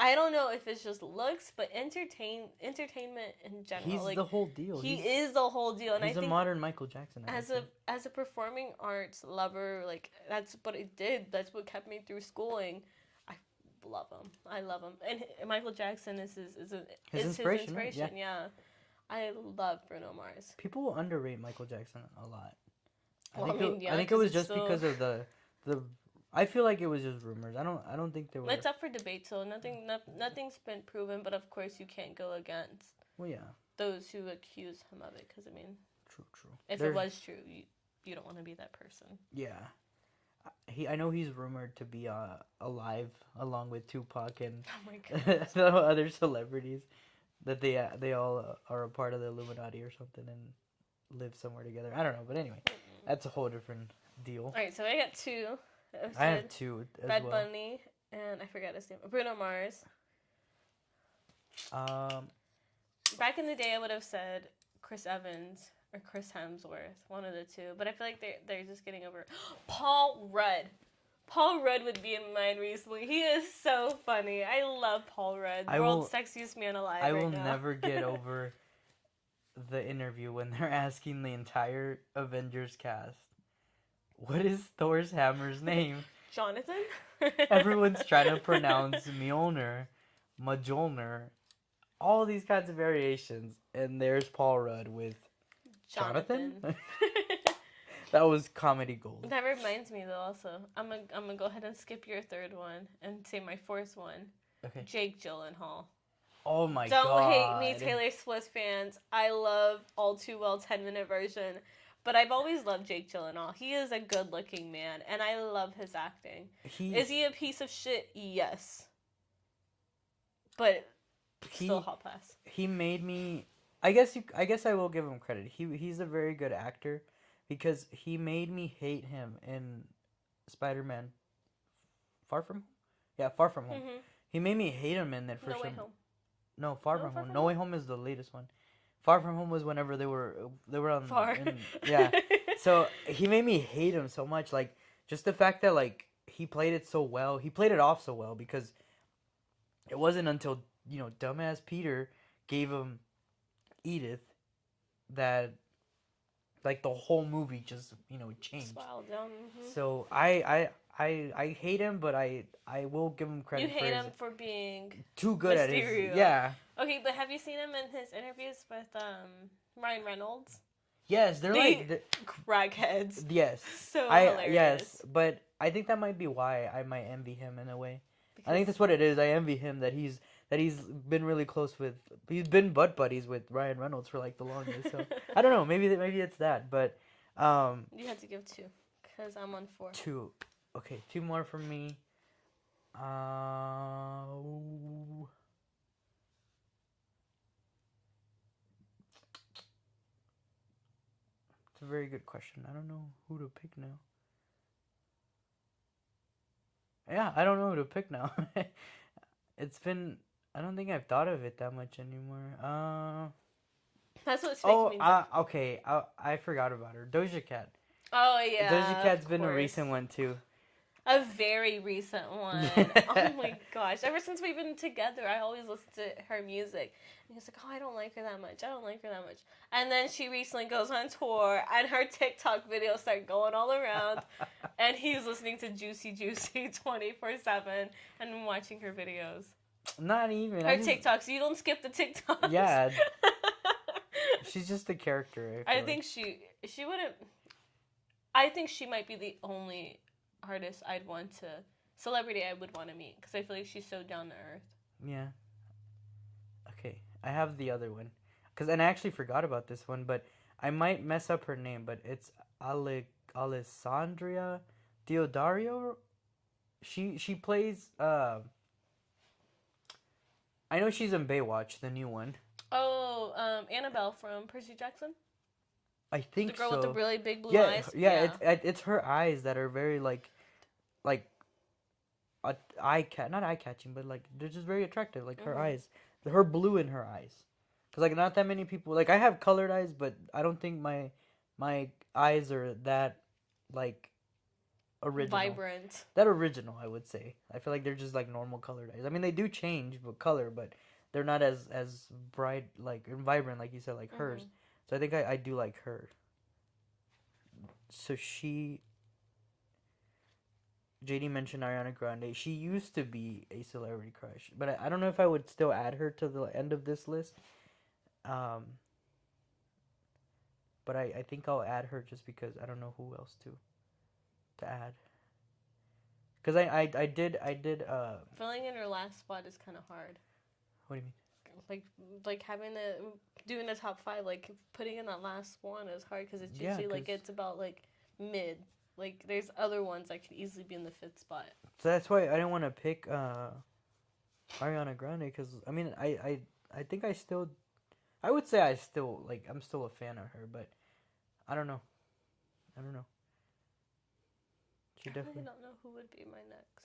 I don't know if it's just looks, but entertainment in general. He's like, the whole deal. He is the whole deal, and he's I think a modern Michael Jackson. As a performing arts lover, like that's what it did. That's what kept me through schooling. I love him. I love him, and Michael Jackson is his inspiration. Right? Yeah. I love Bruno Mars. People underrate Michael Jackson a lot. I think it was just because of the. I feel like it was just rumors. I don't think there were. It's up for debate, so nothing's been proven. But of course, you can't go against. Well, yeah. Those who accuse him of it, because I mean. True. If it was true, you don't want to be that person. Yeah. I know he's rumored to be alive along with Tupac and some other celebrities, that they all are a part of the Illuminati or something and live somewhere together. I don't know, but anyway, that's a whole different deal. All right, so I got two. I have two as Bad Bunny and I forgot his name. Bruno Mars. Back in the day, I would have said Chris Evans or Chris Hemsworth, one of the two. But I feel like they're just getting over. Paul Rudd. Paul Rudd would be in mine recently. He is so funny. I love Paul Rudd. World's sexiest man alive. I will never get over the interview when they're asking the entire Avengers cast, what is Thor's hammer's name? Jonathan? Everyone's trying to pronounce Mjolnir, Mjolnir, all these kinds of variations, and there's Paul Rudd with Jonathan? That was comedy gold. That reminds me, though, also. I'm gonna go ahead and skip your third one and say my fourth one. Okay. Jake Gyllenhaal. Oh my god. Don't hate me, Taylor Swift fans. I love All Too Well 10-minute version. But I've always loved Jake Gyllenhaal. He is a good-looking man, and I love his acting. Is he a piece of shit? Yes. But still hot pass. He made me... I guess I will give him credit. He's a very good actor because he made me hate him in Spider-Man Far From Home? Yeah, Far From Home. Mm-hmm. He made me hate him in that first one. No Way Home. No, Far From Home. No Way Home is the latest one. Far From Home was whenever they were on Far. Yeah. So he made me hate him so much, like just the fact that like he played it so well. He played it off so well because it wasn't until, dumbass Peter gave him Edith that like the whole movie just, changed. Mm-hmm. So I hate him, but I will give him credit. You hate him for being too good Mysterio. At his yeah. Okay, but have you seen him in his interviews with Ryan Reynolds? Yes, they're like crackheads. Yes, so hilarious. Yes, but I think that might be why I might envy him in a way. Because I think that's what it is. I envy him that he's been really close with. He's been butt buddies with Ryan Reynolds for like the longest. So I don't know. Maybe it's that, but you had to give two because I'm on 4. 2. Okay, 2 more from me. It's a very good question. I don't know who to pick now. Yeah, I don't know who to pick now. I don't think I've thought of it that much anymore. That's what makes me. Okay. I forgot about her. Doja Cat. Oh, yeah. Doja Cat's been a recent one, too. A very recent one. Oh, my gosh. Ever since we've been together, I always listen to her music. And he's like, oh, I don't like her that much. And then she recently goes on tour, and her TikTok videos start going all around. And he's listening to Juicy Juicy 24/7 and watching her videos. Not even. Her TikToks. You don't skip the TikToks. Yeah. She's just a character. I think she wouldn't... I think she might be the only artist celebrity I would want to meet, because I feel like she's so down to earth. Yeah. Okay, I have the other one, and I actually forgot about this one, but I might mess up her name, but it's Alessandria Diodario. She plays. I know she's in Baywatch, the new one. Oh, Annabelle from Percy Jackson. I think The girl so. with the really big blue yeah, eyes. yeah, it's her eyes that are very like not eye catching, but like they're just very attractive. Like her eyes, her blue in her eyes. Cause like not that many people like I have colored eyes, but I don't think my eyes are that like original. Vibrant. That original, I would say. I feel like they're just like normal colored eyes. I mean, they do change but color, but they're not as bright like and vibrant like you said like hers. So I think I do like her. So JD mentioned Ariana Grande. She used to be a celebrity crush, but I don't know if I would still add her to the end of this list. But I think I'll add her just because I don't know who else to add. Because I did Filling in her last spot is kind of hard. What do you mean? Like having doing the top 5, like putting in that last one is hard because it's usually like it's about like mid. Like there's other ones that could easily be in the 5th spot. So that's why I didn't want to pick Ariana Grande because I mean I think I would say I'm still a fan of her, but I don't know. She definitely. I don't know who would be my next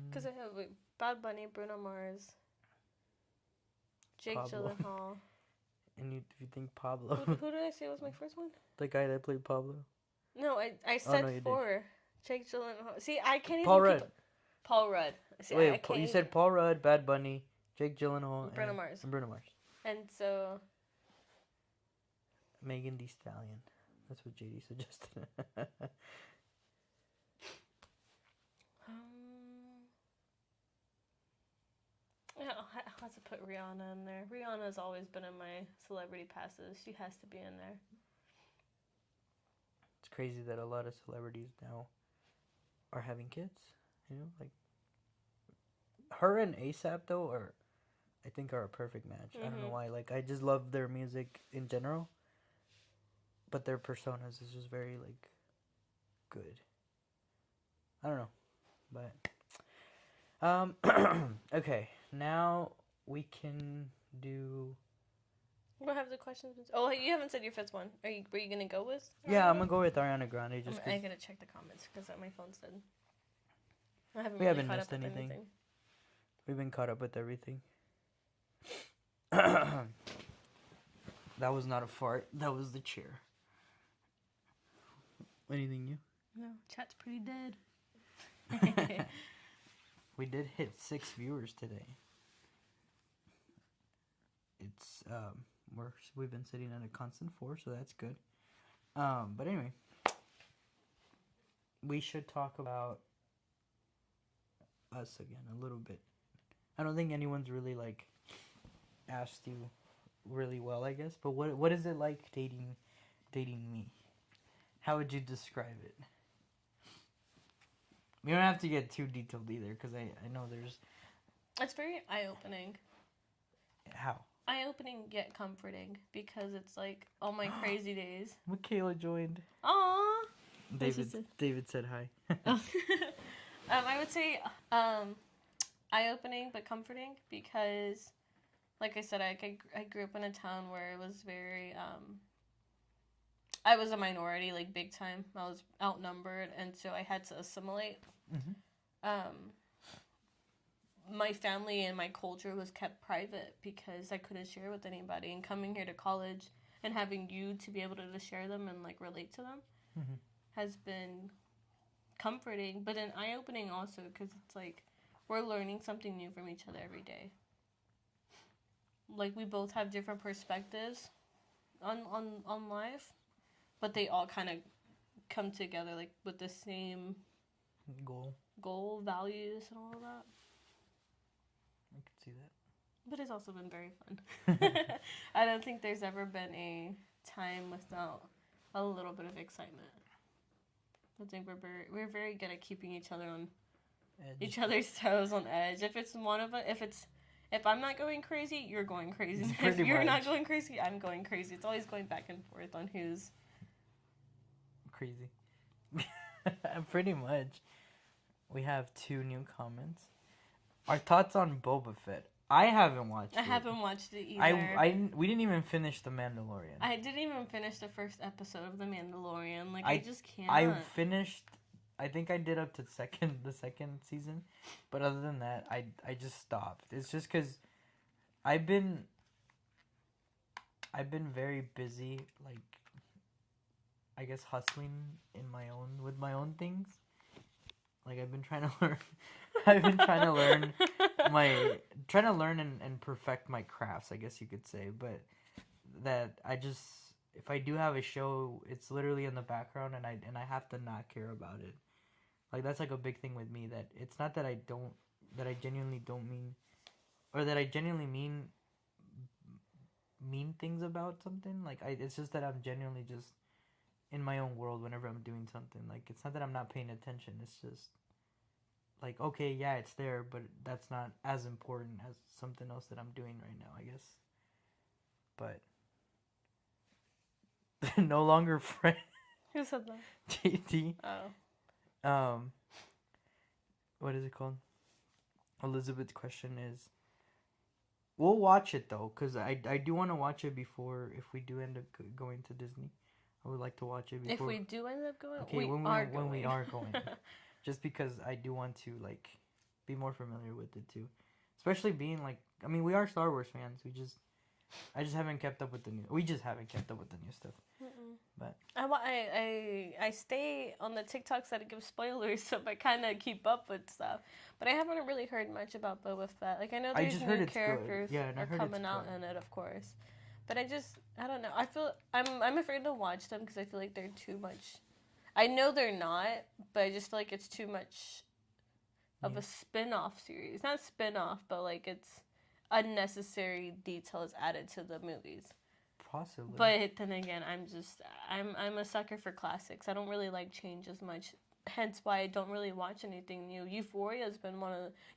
because I have Bad Bunny, Bruno Mars, Jake Gyllenhaal. And if you think Pablo, who did I say was my first one? The guy that played Pablo. No, I said 4. Jake Gyllenhaal. See, I can't Paul even. Rudd. Paul Rudd. See, Wait, you said Paul Rudd, Bad Bunny, Jake Gyllenhaal, Bruno Mars. And Bruno Mars. And so. Megan Thee Stallion. That's what JD suggested. Yeah, I have to put Rihanna in there. Rihanna's always been in my celebrity passes. She has to be in there. It's crazy that a lot of celebrities now are having kids. You know, like her and ASAP though I think are a perfect match. I don't know why. Like I just love their music in general, but their personas is just very like good. I don't know, but okay. Now we can do. What have the questions been? Oh, you haven't said your 5th one. Were you gonna go with? Yeah, I'm gonna go with Ariana Grande. I gotta check the comments because my phone said. We haven't missed anything. We've been caught up with everything. That was not a fart. That was the chair. Anything new? No, chat's pretty dead. We did hit 6 viewers today. It's we've been sitting at a constant 4, so that's good. But anyway, we should talk about us again a little bit. I don't think anyone's really like asked you really well, I guess. But what is it like dating me? How would you describe it? We don't have to get too detailed either, because I know there's. It's very eye-opening. How? Eye-opening yet comforting, because it's like all my crazy days. Michaela joined. Aww. David said hi. I would say eye-opening but comforting because, like I said, I grew up in a town where it was very I was a minority, like big time. I was outnumbered, and so I had to assimilate. My family and my culture was kept private because I couldn't share with anybody. And coming here to college and having you to be able to share them and like relate to them has been comforting, but an eye-opening also because it's like we're learning something new from each other every day. Like we both have different perspectives on life, but they all kind of come together like with the same goal, values, and all of that. I can see that. But it's also been very fun. I don't think there's ever been a time without a little bit of excitement. I think we're very good at keeping each other on each other's toes on edge. If it's one of us, if I'm not going crazy, you're going crazy. If you're not going crazy, I'm going crazy. It's always going back and forth on who's crazy. Pretty much. We have 2 new comments. Our thoughts on Boba Fett. I haven't watched I it. haven't watched it either. We didn't even finish The Mandalorian. I didn't even finish the first episode of The Mandalorian. Like, I- I just can't. I finished. I think I did up to the second season, but other than that, I just stopped. It's just because I've been very busy, like, I guess hustling with my own things. Like I've been trying to learn. I've been trying to learn and perfect my crafts, I guess you could say. But that I just, if I do have a show, it's literally in the background, and I have to not care about it. Like that's like a big thing with me, that it's not that I genuinely don't mean, or that I genuinely mean things about something. Like it's just that I'm genuinely just in my own world whenever I'm doing something. Like it's not that I'm not paying attention. It's just like, okay, yeah, it's there, but that's not as important as something else that I'm doing right now, I guess. But no longer friend. Who said that? JD. Oh. What is it called? Elizabeth's question is, we'll watch it though, because I do want to watch it before, if we do end up going to Disney. I would like to watch it before. If we do end up going, okay, we when we are going. Just because I do want to, like, be more familiar with it too. Especially being like, I mean, we are Star Wars fans. I just haven't kept up with the new. We just haven't kept up with the new stuff. Mm-mm. But I stay on the TikToks that give spoilers, so I kind of keep up with stuff. But I haven't really heard much about Boba Fett. Like I know there's new characters are coming out in it, of course. But I don't know. I'm afraid to watch them because I feel like they're too much. I know they're not, but I just feel like it's too much of a spin-off series. Not spin-off, but like it's unnecessary details added to the movies. Possibly. But then again, I'm a sucker for classics. I don't really like change as much. Hence why I don't really watch anything new. Euphoria's been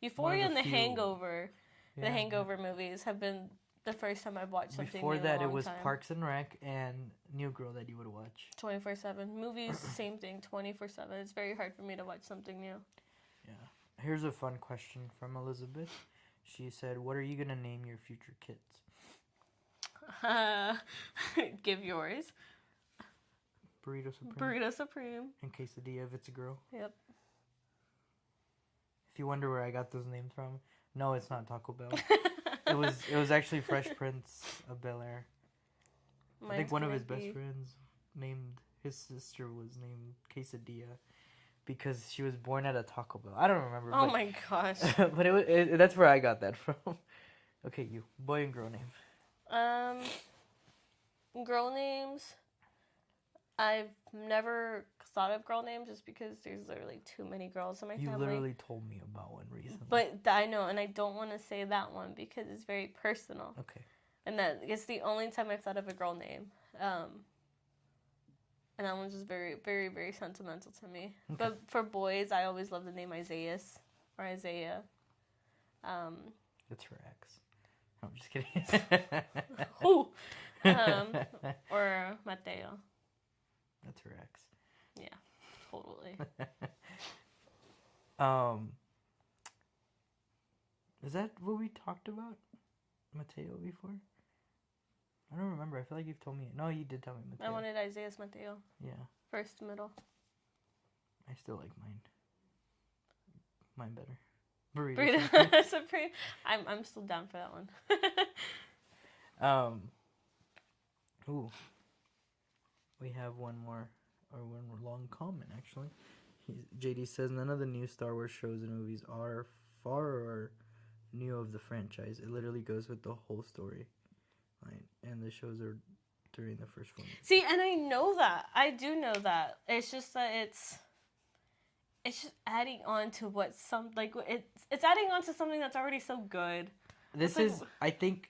Euphoria and The Hangover. Yeah, the Hangover movies have been the first time I've watched something Before new that, in a long it was time. Parks and Rec and New Girl that you would watch. 24/7 movies, same thing. 24/7. It's very hard for me to watch something new. Yeah. Here's a fun question from Elizabeth. She said, "What are you gonna name your future kids?" Give yours. Burrito Supreme. Burrito Supreme. And Quesadilla if it's a girl. Yep. If you wonder where I got those names from, no, it's not Taco Bell. It was actually Fresh Prince of Bel-Air. I think one of his best friends his sister was named Quesadilla because she was born at a Taco Bell. I don't remember. Oh my gosh. But that's where I got that from. Okay, you. Boy and girl name. Girl names. I've never thought of girl names just because there's literally too many girls in my family. You literally told me about one recently. But I know, and I don't want to say that one because it's very personal. Okay. And that it's the only time I've thought of a girl name. And that one's just very, very, very sentimental to me. Okay. But for boys, I always love the name Isaiah or Isaiah. That's her ex. No, I'm just kidding. Who? Or Mateo. That's her ex. Yeah, totally. Is that what we talked about? Mateo before? I don't remember. I feel like you've told me. No, you did tell me Mateo. I wanted Isaiah Mateo. Yeah. First, middle. I still like mine. Mine better. Burrito Supreme. I'm still down for that one. Ooh. We have one more long comment actually. JD says none of the new Star Wars shows and movies are far or new of the franchise. It literally goes with the whole story line, and the shows are during the first one. See, and I know that. I do know that. It's just that it's just adding on to it's adding on to something that's already so good. This is I think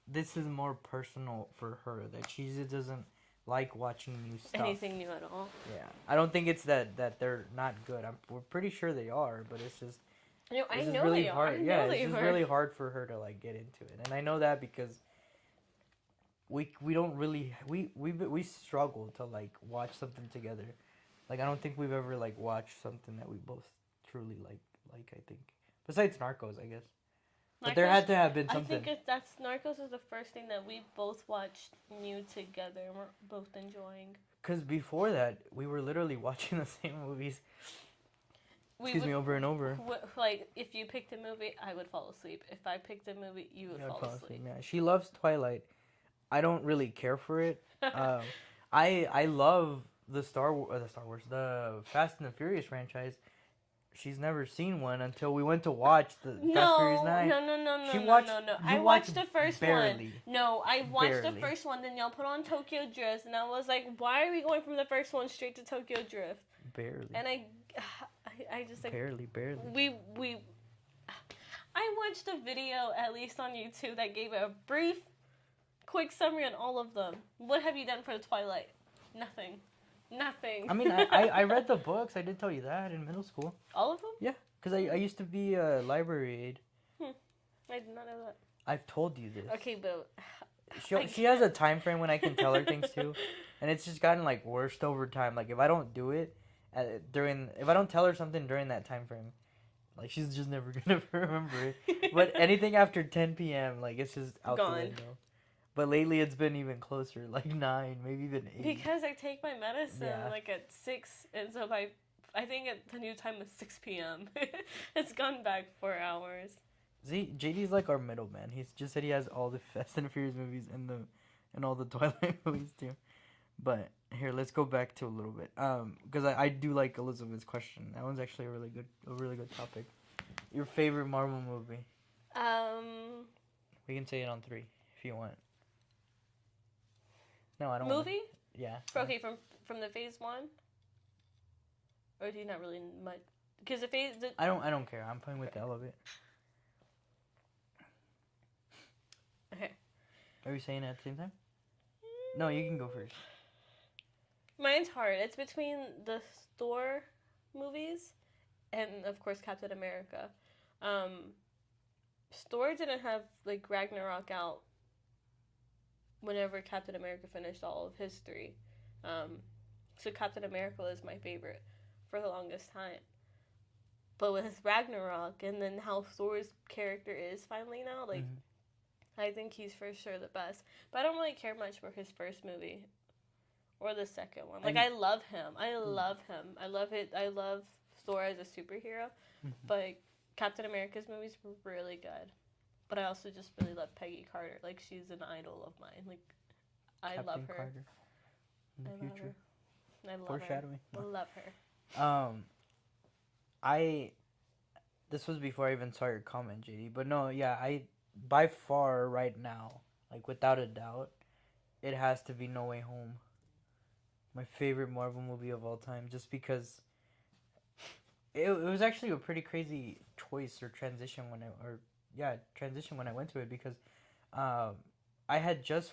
this is more personal for her, that she just doesn't like watching new stuff. Anything new at all. Yeah. I don't think it's that they're not good. We're pretty sure they are, but it's just I know really they hard. are. Yeah, it's just really hard for her to like get into it. And I know that because we don't really we struggle to like watch something together. Like I don't think we've ever like watched something that we both truly like I think. Besides Narcos, I guess. But there had to have been I something. think that's Narcos is the first thing that we both watched new together and we're both enjoying. Because before that, we were literally watching the same movies. We Excuse me, over and over. Like, if you picked a movie, I would fall asleep. If I picked a movie, you would fall asleep. Yeah, she loves Twilight. I don't really care for it. I love the Star Wars, the Fast and the Furious franchise. She's never seen one until we went to watch the Fast and Furious 9. No. I watched the first barely. one. No, I watched Barely. the first one. Then y'all put on Tokyo Drift, and I was like, why are we going from the first one straight to Tokyo Drift? Barely. And I just like barely. I watched a video at least on YouTube that gave a brief, quick summary on all of them. What have you done for the Twilight? Nothing. I mean, I read the books. I did tell you that in middle school. All of them? Yeah, because I used to be a library aide. I did not know that. I've told you this. Okay, but she has a time frame when I can tell her things too, and it's just gotten like worse over time. Like if I don't do it if I don't tell her something during that time frame, like she's just never gonna remember it. But anything after 10 p.m., like it's just out Gone. the window. But lately it's been even closer, like 9, maybe even 8. Because I take my medicine Yeah. at 6, and so I think the new time is 6 p.m. It's gone back 4 hours. See, JD's like our middleman. He's just said he has all the Fast and Furious movies and all the Twilight movies too. But here, let's go back to a little bit. Because I do like Elizabeth's question. That one's actually a really good topic. Your favorite Marvel movie? We can say it on 3 if you want. No, I don't. Movie? Yeah. Okay, from the Phase 1? Or do you not really much? Because I don't care. I'm fine with all of it. Okay. Are we saying it at the same time? No, you can go first. Mine's hard. It's between the Thor movies and, of course, Captain America. Thor didn't have, like, Ragnarok out whenever Captain America finished all of his 3. So Captain America is my favorite for the longest time. But with Ragnarok and then how Thor's character is finally now, like, I think he's for sure the best. But I don't really care much for his first movie or the second one. Like, I love him. I love it. I love Thor as a superhero. But Captain America's movies were really good. But I also just really love Peggy Carter. Like, she's an idol of mine. Like, I love her. Carter in the future. I love Foreshadowing. her. I love her. This was before I even saw your comment, JD. But no, yeah, by far right now, like without a doubt, it has to be No Way Home. My favorite Marvel movie of all time, just because it was actually a pretty crazy choice or transition when I went to it, because I had just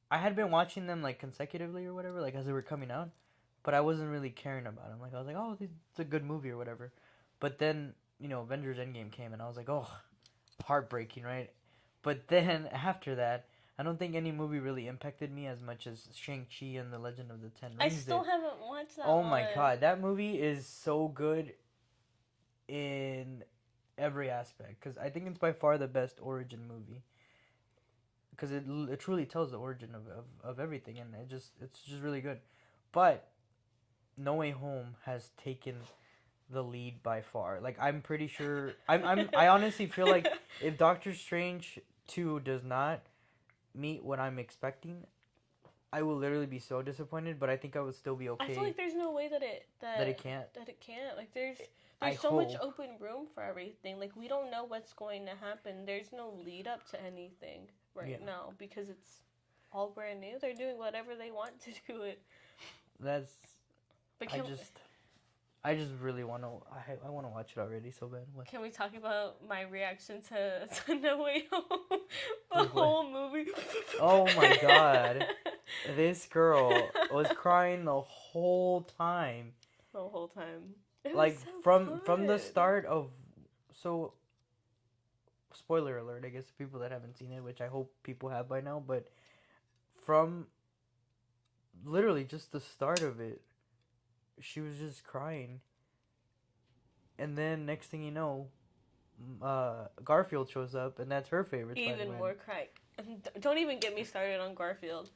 I had been watching them like consecutively or whatever, like as they were coming out, but I wasn't really caring about them. Like I was like, oh, it's a good movie or whatever. But then Avengers Endgame came and I was like, oh, heartbreaking, right? But then after that, I don't think any movie really impacted me as much as Shang-Chi and the Legend of the Ten Rings. I still haven't watched that Oh one. my god, that movie is so good in every aspect, because I think it's by far the best origin movie, because it truly tells the origin of everything, and it's just really good. But No Way Home has taken the lead by far. Like, I'm pretty sure I honestly feel like if Doctor Strange 2 does not meet what I'm expecting, I will literally be so disappointed, but I think I would still be okay. I feel like there's no way that it can't. Like, there's so much open room for everything. Like, we don't know what's going to happen. There's no lead up to anything now, because it's all brand new. They're doing whatever they want to do it. I just really want to. I want to watch it already so bad. What? Can we talk about my reaction to No Way Home? The whole movie. Oh my god. This girl was crying the whole time. The whole time. Like, from the start of... So, spoiler alert, I guess, people that haven't seen it, which I hope people have by now, but from literally just the start of it, she was just crying. And then, next thing you know, Garfield shows up, and that's her favorite Even Spider-Man. more crack. Don't even get me started on Garfield.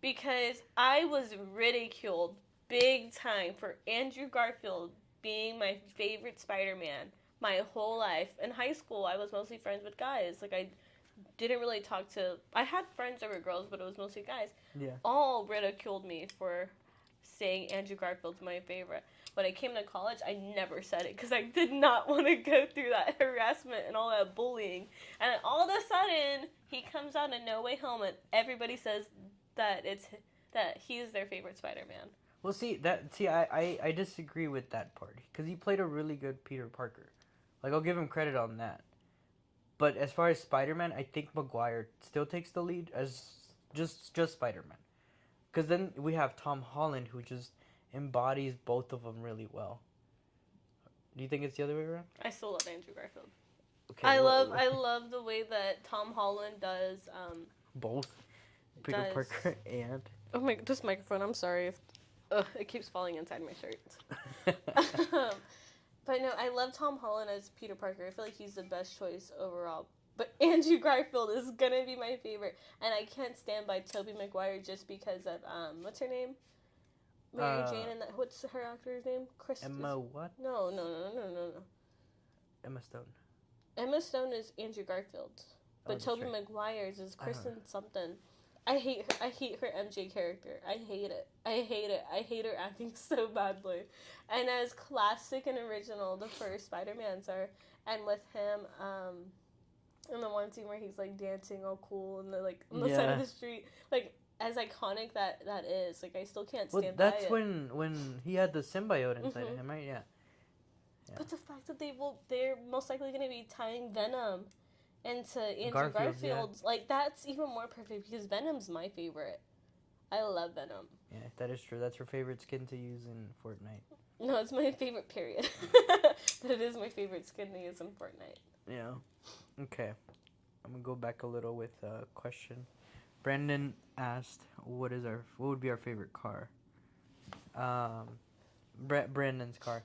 Because I was ridiculed big time for Andrew Garfield being my favorite Spider-Man my whole life. In high school, I was mostly friends with guys. Like, I didn't really talk to... I had friends that were girls, but it was mostly guys. Yeah. All ridiculed me for saying Andrew Garfield's my favorite. When I came to college, I never said it because I did not want to go through that harassment and all that bullying. And then all of a sudden, he comes out in No Way Home, and everybody says that he's their favorite Spider-Man. Well, I disagree with that part because he played a really good Peter Parker. Like, I'll give him credit on that. But as far as Spider-Man, I think Maguire still takes the lead as just Spider-Man. Because then we have Tom Holland, who just embodies both of them really well. Do you think it's the other way around? I still love Andrew Garfield. Okay, I love the way that Tom Holland does. Both Peter Parker and. Oh my! This microphone. I'm sorry if it keeps falling inside my shirt. But no, I love Tom Holland as Peter Parker. I feel like he's the best choice overall. But Andrew Garfield is gonna be my favorite, and I can't stand by Tobey Maguire just because of what's her name? Mary Jane, and what's her actor's name? Emma what? No. Emma Stone. Emma Stone is Andrew Garfield, but Tobey Maguire's is Kristen something. I hate her. I hate her MJ character. I hate it. I hate her acting so badly. And as classic and original the first Spider-Mans are, and with him, in the one scene where he's like dancing all cool and on the side of the street, like as iconic that is, like I still can't stand by it. That's when he had the symbiote inside of him, right? Yeah. But the fact that they're most likely going to be tying Venom into Andrew Garfield's, like that's even more perfect because Venom's my favorite. I love Venom. Yeah, that is true. That's her favorite skin to use in Fortnite. No, it's my favorite period. But it is my favorite skin to use in Fortnite. Yeah. Okay. I'm gonna go back a little with a question. Brandon asked, "What would be our favorite car?" Brandon's car.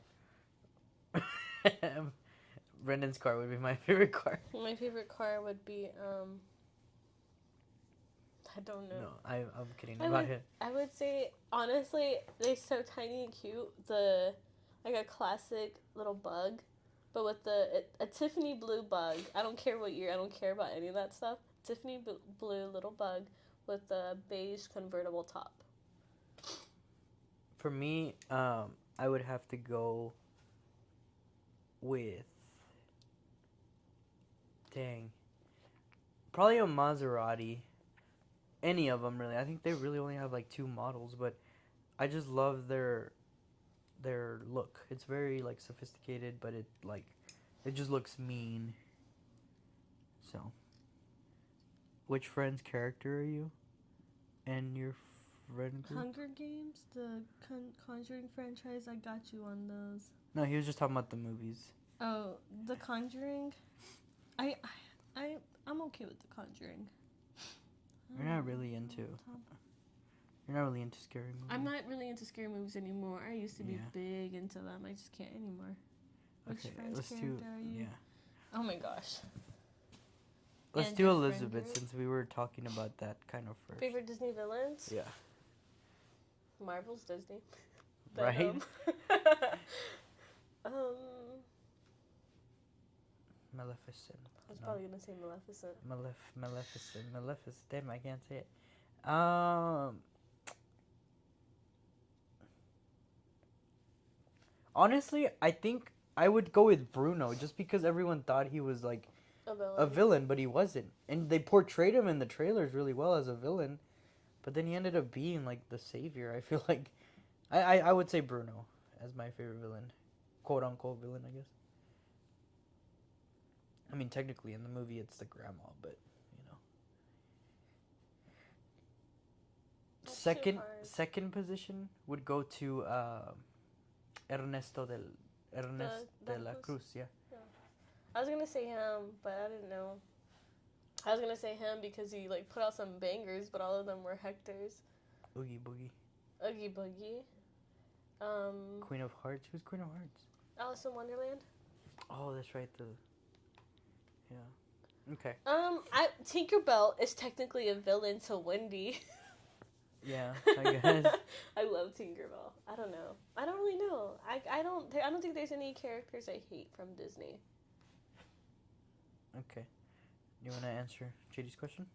Brendan's car would be my favorite car. My favorite car would be I don't know. No, I'm kidding about it. I would say honestly, they're so tiny and cute. Like a classic little bug, but with a Tiffany blue bug. I don't care what year. I don't care about any of that stuff. Tiffany blue little bug with a beige convertible top. For me, I would have to go with probably a Maserati. Any of them really. I think they really only have like 2 models, but I just love their look. It's very like sophisticated, but it just looks mean. So, which Friends character are you? And your friend group? Hunger Games, the Conjuring franchise. I got you on those. No, he was just talking about the movies. Oh, The Conjuring. I'm okay with The Conjuring. You're not really into scary movies. I'm not really into scary movies anymore. I used to be big into them. I just can't anymore. Which Friends character are you? Yeah. Oh my gosh. Let's do Elizabeth since we were talking about that kind of first. Favorite Disney villains? Yeah. Marvel's Disney. Right? Maleficent. I was probably gonna say Maleficent. Maleficent. Damn, I can't say it. Honestly, I think I would go with Bruno just because everyone thought he was like a villain, but he wasn't. And they portrayed him in the trailers really well as a villain, but then he ended up being like the savior. I feel like I would say Bruno as my favorite villain, quote unquote villain, I guess. I mean, technically in the movie it's the grandma, but you know. That's Second position would go to Ernesto de la Cruz, yeah. I was gonna say him, but I didn't know. I was gonna say him because he like put out some bangers, but all of them were Hector's. Oogie Boogie. Oogie Boogie. Queen of Hearts. Who's Queen of Hearts? Alice in Wonderland. Oh, that's right. Yeah. Okay. Tinkerbell is technically a villain to Wendy. Yeah, I guess. I love Tinkerbell. I don't know. I don't really know. I don't think there's any characters I hate from Disney. Okay. You want to answer JD's question?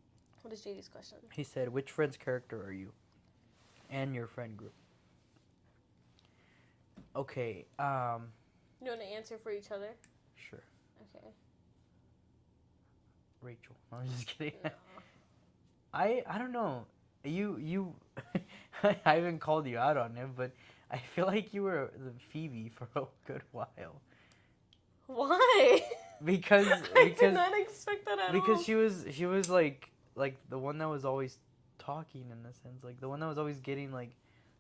What is JD's question? He said, which friend's character are you? And your friend group. Okay, You want to answer for each other? sure. Okay. Rachel. No, I'm just kidding. No. I don't know. You I haven't called you out on it, but I feel like you were the Phoebe for a good while. Why? Because I did not expect that at all. because she was like the one that was always talking in a sense, like the one that was always getting like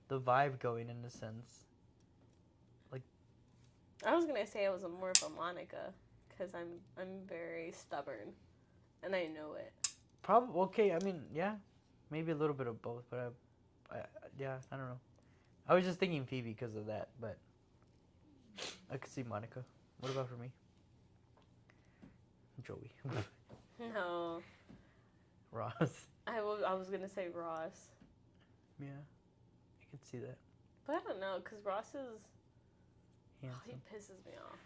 the vibe going in a sense. I was gonna say I was more of a Monica, because I'm very stubborn, and I know it. Probably okay. I mean, yeah, maybe a little bit of both, but I don't know. I was just thinking Phoebe because of that, but I could see Monica. What about for me? Joey. No. Ross. I was gonna say Ross, Yeah, I could see that. but I don't know, because Ross is. Oh, he Handsome. pisses me off.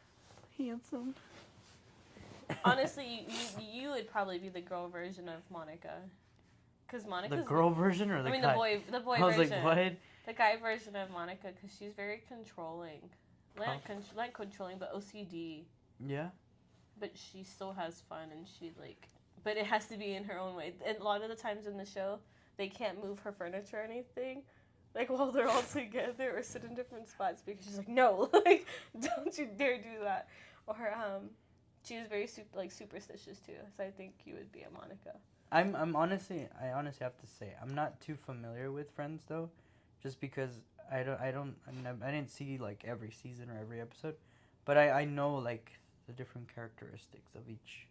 Handsome. Honestly, you would probably be the girl version of Monica, because Monica's The girl version or the I mean guy? the boy I was version. like, what? The guy version of Monica, because she's very controlling. Not controlling, but OCD. Yeah. But she still has fun, and but it has to be in her own way. And a lot of the times in the show, they can't move her furniture or anything, like while they're all together or sit in different spots, because she's like, no, like, don't you dare do that. Or she was very superstitious too. So I think you would be a Monica. I honestly have to say I'm not too familiar with Friends though, just because I didn't see like every season or every episode, but I know like the different characteristics of each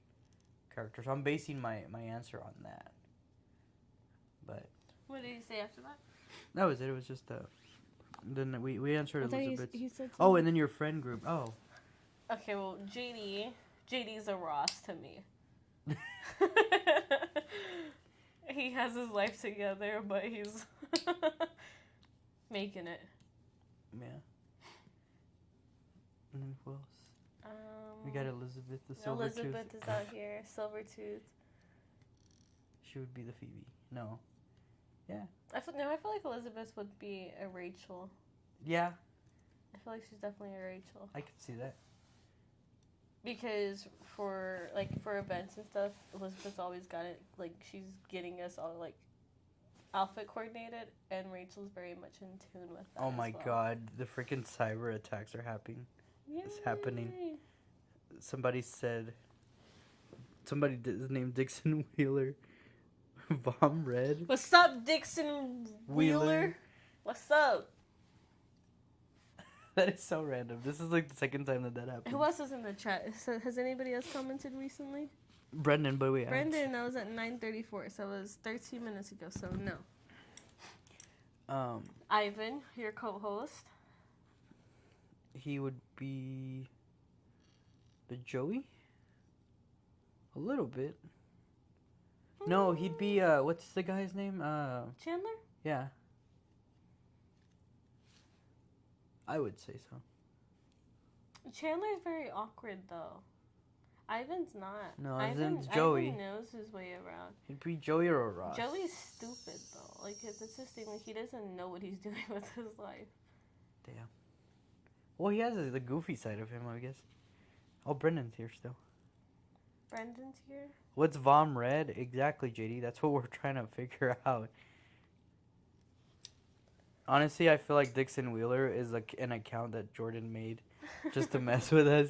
character, so I'm basing my answer on that. But What did he say after that? that was it. It was just then we answered Elizabeth. He said Oh, and then your friend group. Oh. Okay, well, JD's a Ross to me. He has his life together, but he's making it. Yeah. And then who else? We got Elizabeth, the silver tooth. Elizabeth is out here, Silvertooth. She would be the Phoebe. No. Yeah. I feel like Elizabeth would be a Rachel. Yeah, I feel like she's definitely a Rachel. I could see that. Because for events and stuff, Elizabeth's always got it. Like, she's getting us all like outfit coordinated, and Rachel's very much in tune with that. Oh my as well. god, the freaking cyber attacks are happening. It's happening. Yay. Somebody named Dixon Wheeler. Vom Red. What's up, Dixon Wheeler? What's up? That is so random. This is like the second time that happened. Who else is in the chat? Has anybody else commented recently? Brendan, but wait. Brendan, that was at 9:34, so it was 13 minutes ago. So no. Ivan, your co-host. He would be the Joey. A little bit. No, he'd be what's the guy's name? Chandler? Yeah. I would say so. Chandler's very awkward though. Ivan's not. No, Ivan's Joey. Ivan knows his way around. He'd be Joey or Ross. Joey's stupid though. Like, that's his thing. Like, he doesn't know what he's doing with his life. Damn. Well, he has the goofy side of him, I guess. Oh, Brendan's here still. Brendan's here. What's Vom Red? Exactly, JD. That's what we're trying to figure out. Honestly, I feel like Dixon Wheeler is like an account that Jordan made just to mess with us.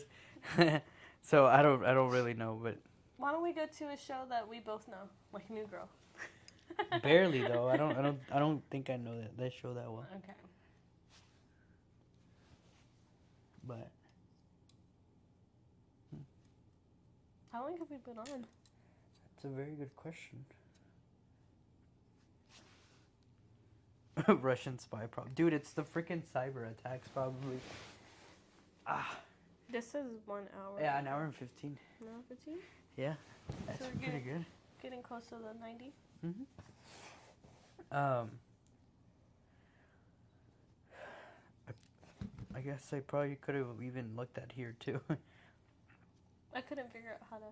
So I don't really know, but Why don't we go to a show that we both know, like New Girl? barely though. I don't think I know that show that well. Okay. But How long have we been on? it's a very good question. Russian spy problem. Dude, it's the freaking cyber attacks probably. This is 1 hour. Yeah, an hour and 15. No, 15? Yeah, that's So we're pretty good. getting close to the 90. I guess I probably could have even looked at here too. I couldn't figure out how to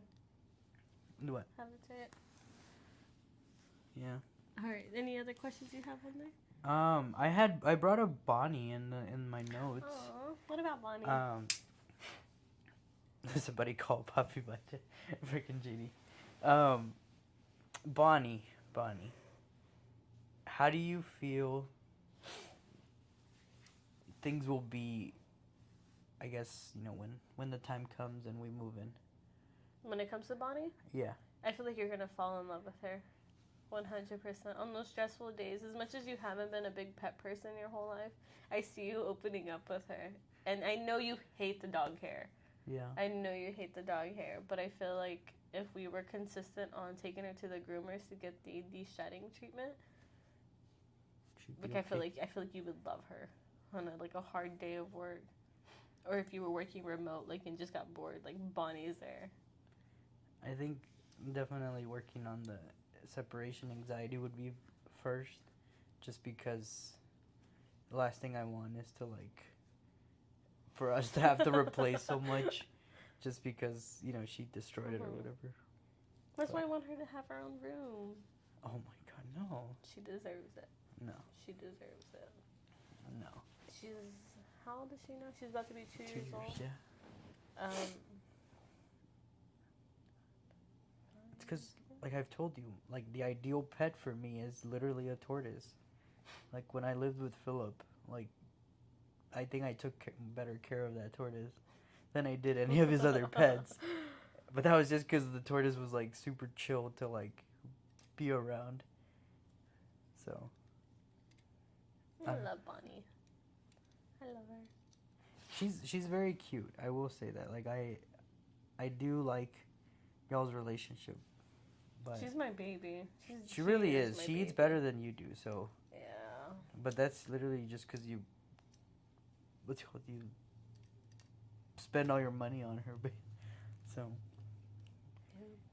What? have it say it. Yeah. All right. Any other questions you have on there? I brought up Bonnie in my notes. Oh, what about Bonnie? There's a buddy called Puppy Budget, freaking Genie. Bonnie. How do you feel things will be? I guess when the time comes and we move in. When it comes to Bonnie, Yeah. I feel like you're gonna fall in love with her, 100%. On those stressful days, as much as you haven't been a big pet person your whole life, I see you opening up with her, and I know you hate the dog hair. Yeah. I know you hate the dog hair, but I feel like if we were consistent on taking her to the groomers to get the de-shedding treatment, like I feel like you would love her on a hard day of work, or if you were working remote and just got bored, Bonnie's there. I think definitely working on the separation anxiety would be first, just because the last thing I want is to for us to have to replace so much, just because she destroyed it or whatever. That's why I want her to have her own room. Oh my god, no. She deserves it. No. She deserves it. No. She's, how old is she now? She's about to be 2 years old. Yeah. It's because, I've told you, the ideal pet for me is literally a tortoise. When I lived with Philip, I think I took better care of that tortoise than I did any of his other pets. But that was just because the tortoise was, super chill to, be around. So. I love Bonnie. I love her. She's very cute. I will say that. I do like y'all's relationship. But she's my baby. She really is. She eats better than you do, so. Yeah. But that's literally just because you spend all your money on her. So.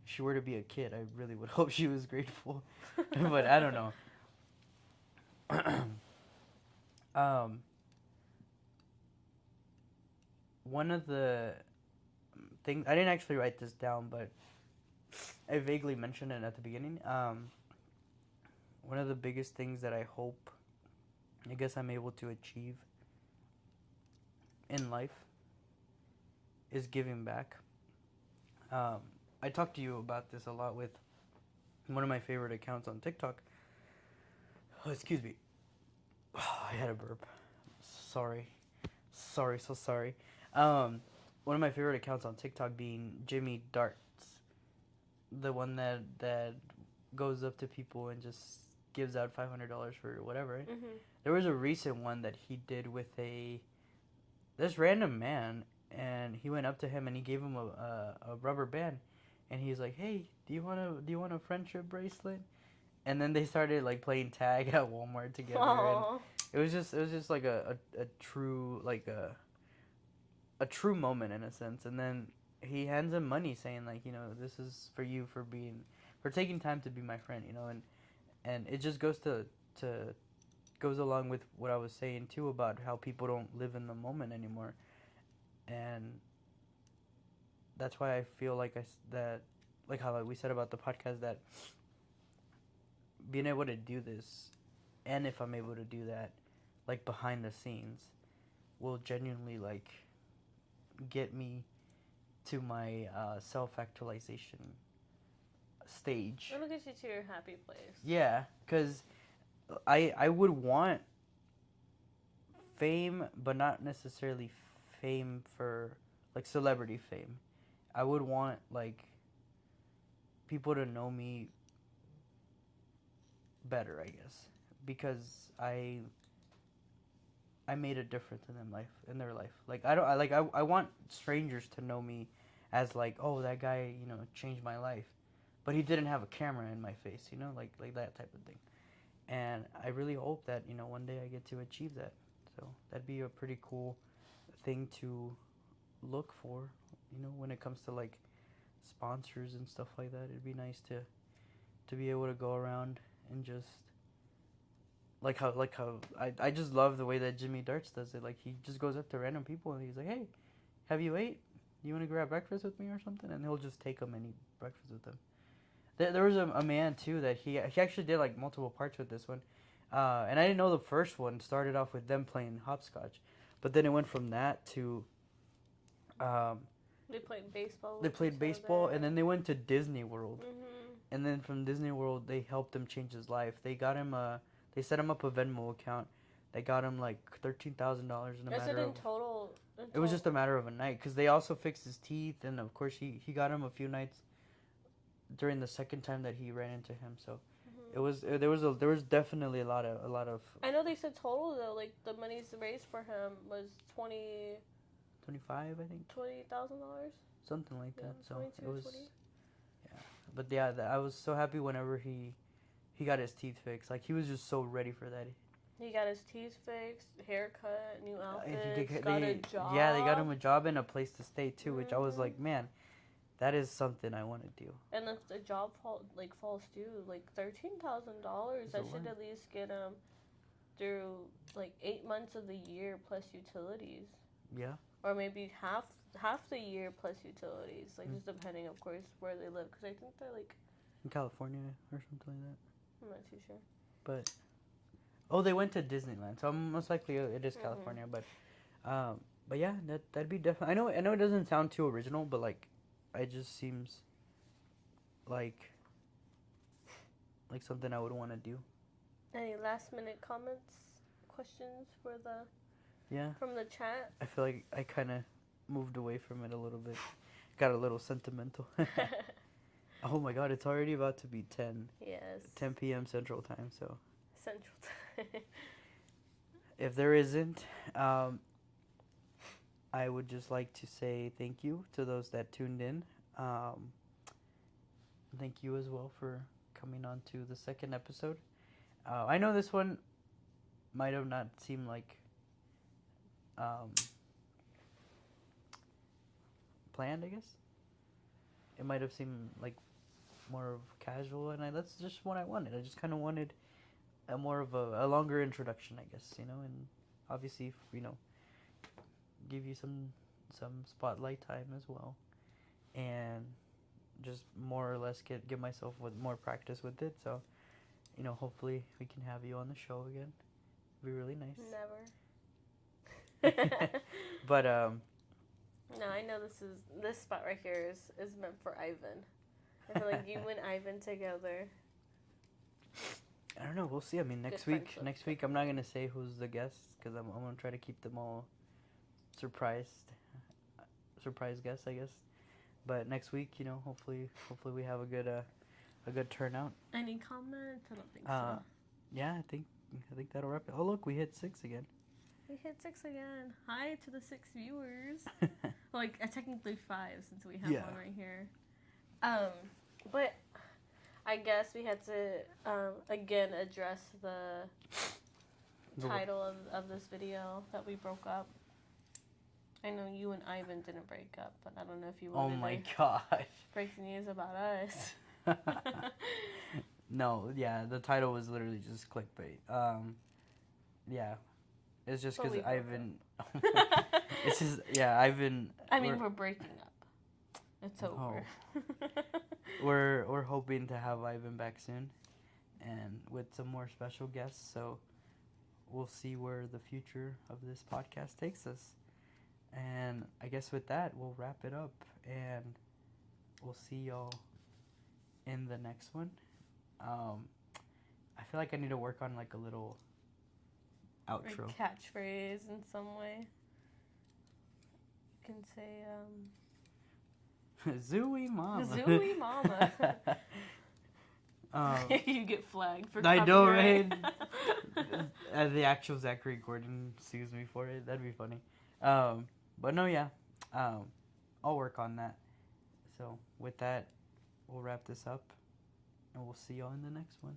If she were to be a kid, I really would hope she was grateful. But I don't know. One of the things, I didn't actually write this down, but I vaguely mentioned it at the beginning. One of the biggest things that I hope, I guess I'm able to achieve in life is giving back. I talked to you about this a lot with one of my favorite accounts on TikTok. Oh, excuse me. I had a burp. Sorry, so sorry. One of my favorite accounts on TikTok being Jimmy Darts, the one that goes up to people and just gives out $500 for whatever. Right? Mm-hmm. There was a recent one that he did with this random man, and he went up to him and he gave him a rubber band, and he's like, "Hey, do you want a friendship bracelet?" And then they started playing tag at Walmart together. Aww. And it was just a true a true moment in a sense. And then he hands him money saying this is for you for taking time to be my friend, and it just goes along with what I was saying too about how people don't live in the moment anymore. And that's why I feel how we said about the podcast, that being able to do this, and if I'm able to do that behind the scenes, will genuinely get me to my self-actualization stage. It'll get you to your happy place. Yeah, because I would want fame, but not necessarily fame for celebrity fame. I would want people to know me better, I guess, because I made a difference in their life. I want strangers to know me as oh, that guy, changed my life, but he didn't have a camera in my face, like that type of thing. And I really hope that one day I get to achieve that. So that'd be a pretty cool thing to look for, when it comes to sponsors and stuff like that. It'd be nice to be able to go around and just like how I just love the way that Jimmy Darts does it. Like he just goes up to random people and he's like, "Hey, have you ate? You want to grab breakfast with me or something?" And he'll just take them and eat breakfast with them. There was a man too that he actually did like multiple parts with this one, and I didn't know the first one started off with them playing hopscotch, but then it went from that to They played baseball. they with played each baseball, other. and then they went to Disney World, Mhm. and then from Disney World they helped him change his life. They set him up a Venmo account. They got him like $13,000 in a Is it matter in of. total? It was just a matter of a night because they also fixed his teeth, and of course he got him a few nights during the second time that he ran into him. So Mhm. there was definitely a lot of I know they said total though. Like the money's raised for him was $20,000. 25, I think, something like that. So 22, it was 20. yeah, but yeah, I was so happy whenever he got his teeth fixed. Like he was just so ready for that. He got his teeth fixed, haircut, new And outfits, got a job. yeah, they got him a job and a place to stay too, which I was Mhm. like, man, that is something I want to do. And if the job falls due, like $13,000, That's I a should lot. at least get him through like 8 months of the year plus utilities, Yeah, or maybe half the year plus utilities, like Mm. just depending, of course, where they live. Because I think they're like, in California or something like that. I'm not too sure. But oh, they went to Disneyland, so most likely it is Mhm. California. But yeah, that'd be definitely. I know it doesn't sound too original, but like, it just seems like something I would want to do. Any last minute comments, questions Yeah, from the chat? I feel like I kind of moved away from it a little bit. Got a little sentimental. Oh my God, it's already about to be 10 Yes. 10 p.m. Central Time. So Central Time. if there isn't, I would just like to say thank you to those that tuned in. Thank you as well for coming on to the second episode. I know this one might have not seemed like planned, I guess. It might have seemed like more of casual, and that's just what I wanted. I just kind of wanted a more of a longer introduction, I guess, and obviously, give you some spotlight time as well, and just more or less get myself with more practice with it. So, hopefully we can have you on the show again. It'd be really nice. Never. But No, I know this spot right here is meant for Ivan. I feel like you and Ivan together. I don't know. We'll see. I mean, Good next week friendship. I'm not gonna say who's the guests because I'm gonna try to keep them all surprise guests, I guess. But next week, hopefully we have a good turnout. Any comments? I don't think so. Yeah, I think that'll wrap it. Oh, look, we hit 6 again. We hit 6 again. Hi to the 6 viewers. Like technically 5 since we have one right here. But I guess we had to again address the title of this video that we broke up. I know you and Ivan didn't break up, but I don't know if you Oh wanted my to gosh. break the news about us. No, yeah, the title was literally just clickbait. Yeah, it's just But because we broke Ivan. It's just Ivan. I mean, we're breaking up. It's over. Oh. We're hoping to have Ivan back soon, and with some more special guests. So we'll see where the future of this podcast takes us. And I guess with that, we'll wrap it up, and we'll see y'all in the next one. I feel like I need to work on like a little outro. Or catchphrase in some way. You can say, Zooey mama. Zooey mama. You get flagged for I know, right? copyright. The actual Zachary Gordon sues me for it. That'd be funny. But no, yeah. I'll work on that. So with that, we'll wrap this up, and we'll see y'all in the next one.